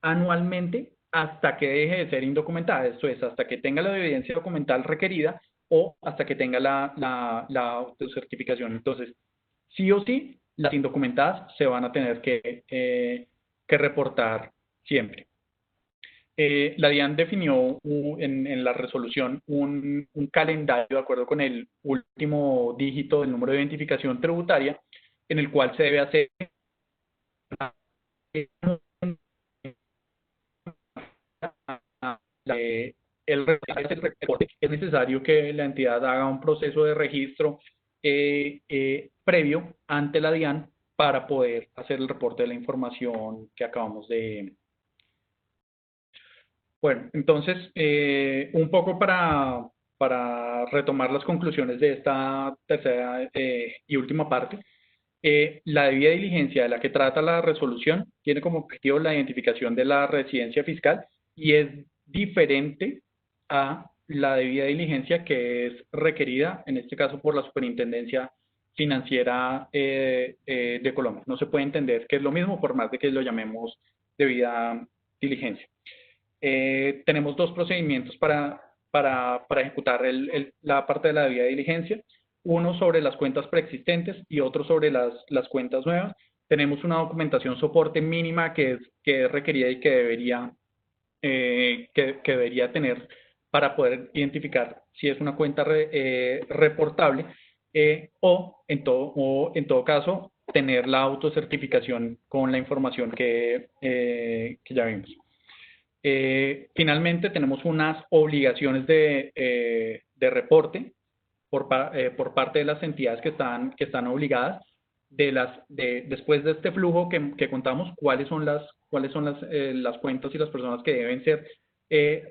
anualmente hasta que deje de ser indocumentada. Esto es, hasta que tenga la evidencia documental requerida o hasta que tenga la autocertificación. Entonces, sí o sí, las indocumentadas se van a tener que reportar siempre. La DIAN definió en la resolución un calendario de acuerdo con el último dígito del número de identificación tributaria, en el cual se debe hacer el reporte. Es necesario que la entidad haga un proceso de registro previo ante la DIAN para poder hacer el reporte de la información que acabamos de... Bueno, entonces, un poco para retomar las conclusiones de esta tercera y última parte. La debida diligencia de la que trata la resolución tiene como objetivo la identificación de la residencia fiscal, y es diferente a la debida diligencia que es requerida, en este caso, por la Superintendencia Financiera de Colombia. No se puede entender que es lo mismo por más de que lo llamemos debida diligencia. Tenemos dos procedimientos para ejecutar la parte de la debida diligencia. Uno sobre las cuentas preexistentes y otro sobre las cuentas nuevas. Tenemos una documentación soporte mínima que es requerida y que debería tener para poder identificar si es una cuenta reportable, o en todo caso tener la autocertificación con la información que ya vimos. Finalmente, tenemos unas obligaciones de reporte por parte de las entidades que están obligadas. Después de este flujo que contamos, cuáles son las cuentas y las personas que deben ser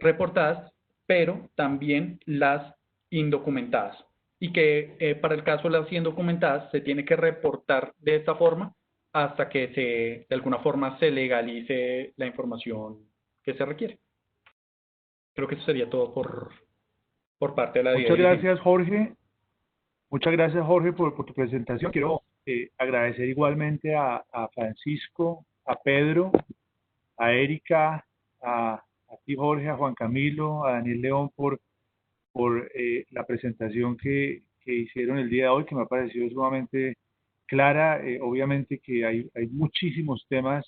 reportadas, pero también las indocumentadas. Y que para el caso de las indocumentadas se tiene que reportar de esta forma hasta que de alguna forma se legalice la información que se requiere. Creo que eso sería todo por parte de la Muchas gracias, Jorge. Muchas gracias, Jorge, por tu presentación. Quiero agradecer igualmente a Francisco, a Pedro, a Erika, a ti, Jorge, a Juan Camilo, a Daniel León por la presentación que hicieron el día de hoy, que me ha parecido sumamente clara. Obviamente que hay muchísimos temas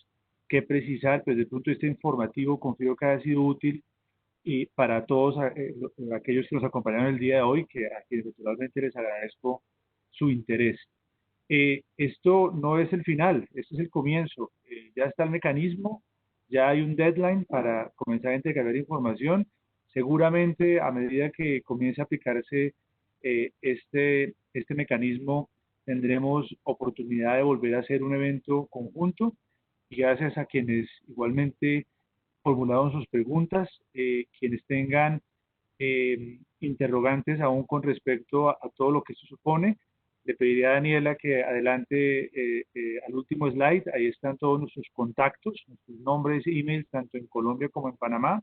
que precisar, pero desde el punto de vista informativo confío que haya sido útil, y para todos aquellos que nos acompañaron el día de hoy, a quienes naturalmente les agradezco su interés. Esto no es el final, esto es el comienzo. Ya está el mecanismo, ya hay un deadline para comenzar a entregar información. Seguramente a medida que comience a aplicarse este mecanismo, tendremos oportunidad de volver a hacer un evento conjunto, y gracias a quienes igualmente formularon sus preguntas, quienes tengan interrogantes aún con respecto a todo lo que esto supone. Le pediría a Daniela que adelante al último slide. Ahí están todos nuestros contactos, nuestros nombres, emails, tanto en Colombia como en Panamá.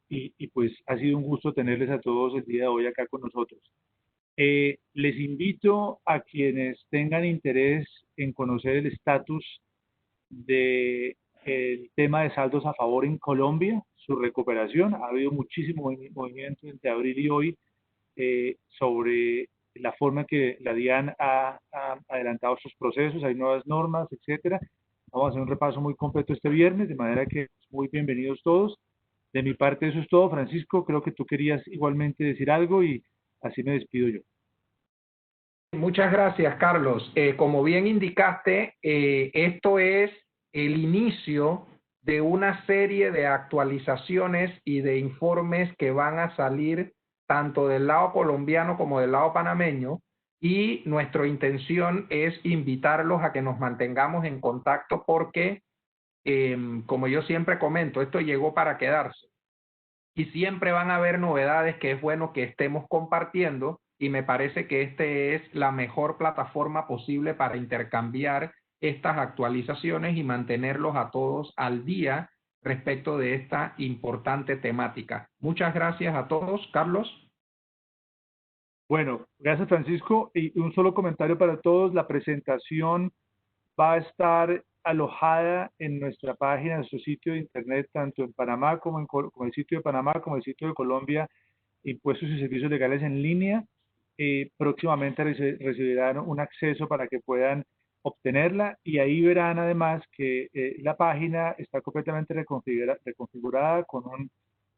y pues ha sido un gusto tenerles a todos el día de hoy acá con nosotros. Les invito a quienes tengan interés en conocer el estatus del tema de saldos a favor en Colombia, su recuperación. Ha habido muchísimo movimiento entre abril y hoy sobre la forma en que la DIAN ha adelantado sus procesos, hay nuevas normas, etcétera. Vamos a hacer un repaso muy completo este viernes, de manera que muy bienvenidos todos. De mi parte eso es todo. Francisco, creo que tú querías igualmente decir algo y así me despido yo. Muchas gracias, Carlos. Como bien indicaste, esto es el inicio de una serie de actualizaciones y de informes que van a salir tanto del lado colombiano como del lado panameño, y nuestra intención es invitarlos a que nos mantengamos en contacto porque, como yo siempre comento, esto llegó para quedarse. Y siempre van a haber novedades que es bueno que estemos compartiendo, y me parece que esta es la mejor plataforma posible para intercambiar estas actualizaciones y mantenerlos a todos al día respecto de esta importante temática. Muchas gracias a todos. Carlos. Bueno, gracias Francisco. Y un solo comentario para todos. La presentación va a estar alojada en nuestra página, en nuestro sitio de internet, tanto en Panamá como como el sitio de Panamá, como el sitio de Colombia, Impuestos y Servicios Legales en línea. Próximamente recibirán un acceso para que puedan obtenerla, y ahí verán además que la página está completamente reconfigurada con un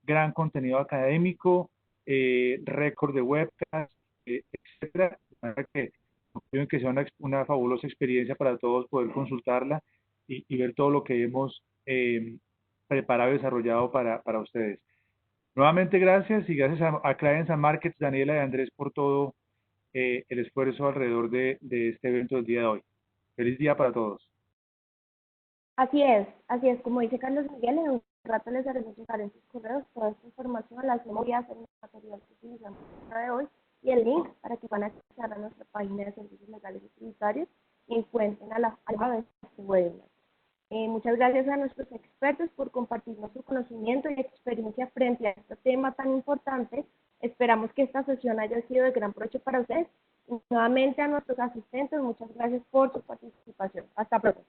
gran contenido académico, récord de webcast, etcétera, para que confío en que sea una fabulosa experiencia para todos poder consultarla y ver todo lo que hemos preparado y desarrollado para ustedes. Nuevamente gracias, y gracias a Clients and Markets, Daniela y Andrés, por todo el esfuerzo alrededor de este evento del día de hoy. Feliz día para todos. Así es, como dice Carlos Miguel, en un rato les haremos llegar en sus correos toda esta información, las memorias, el material que utilizamos el día de hoy y el link para que van a acceder a nuestra página de servicios legales y tributarios y encuentren a la vez este webinar. Muchas gracias a nuestros expertos por compartirnos su conocimiento y experiencia frente a este tema tan importante. Esperamos que esta sesión haya sido de gran provecho para ustedes. Y nuevamente a nuestros asistentes, muchas gracias por su participación. Hasta pronto.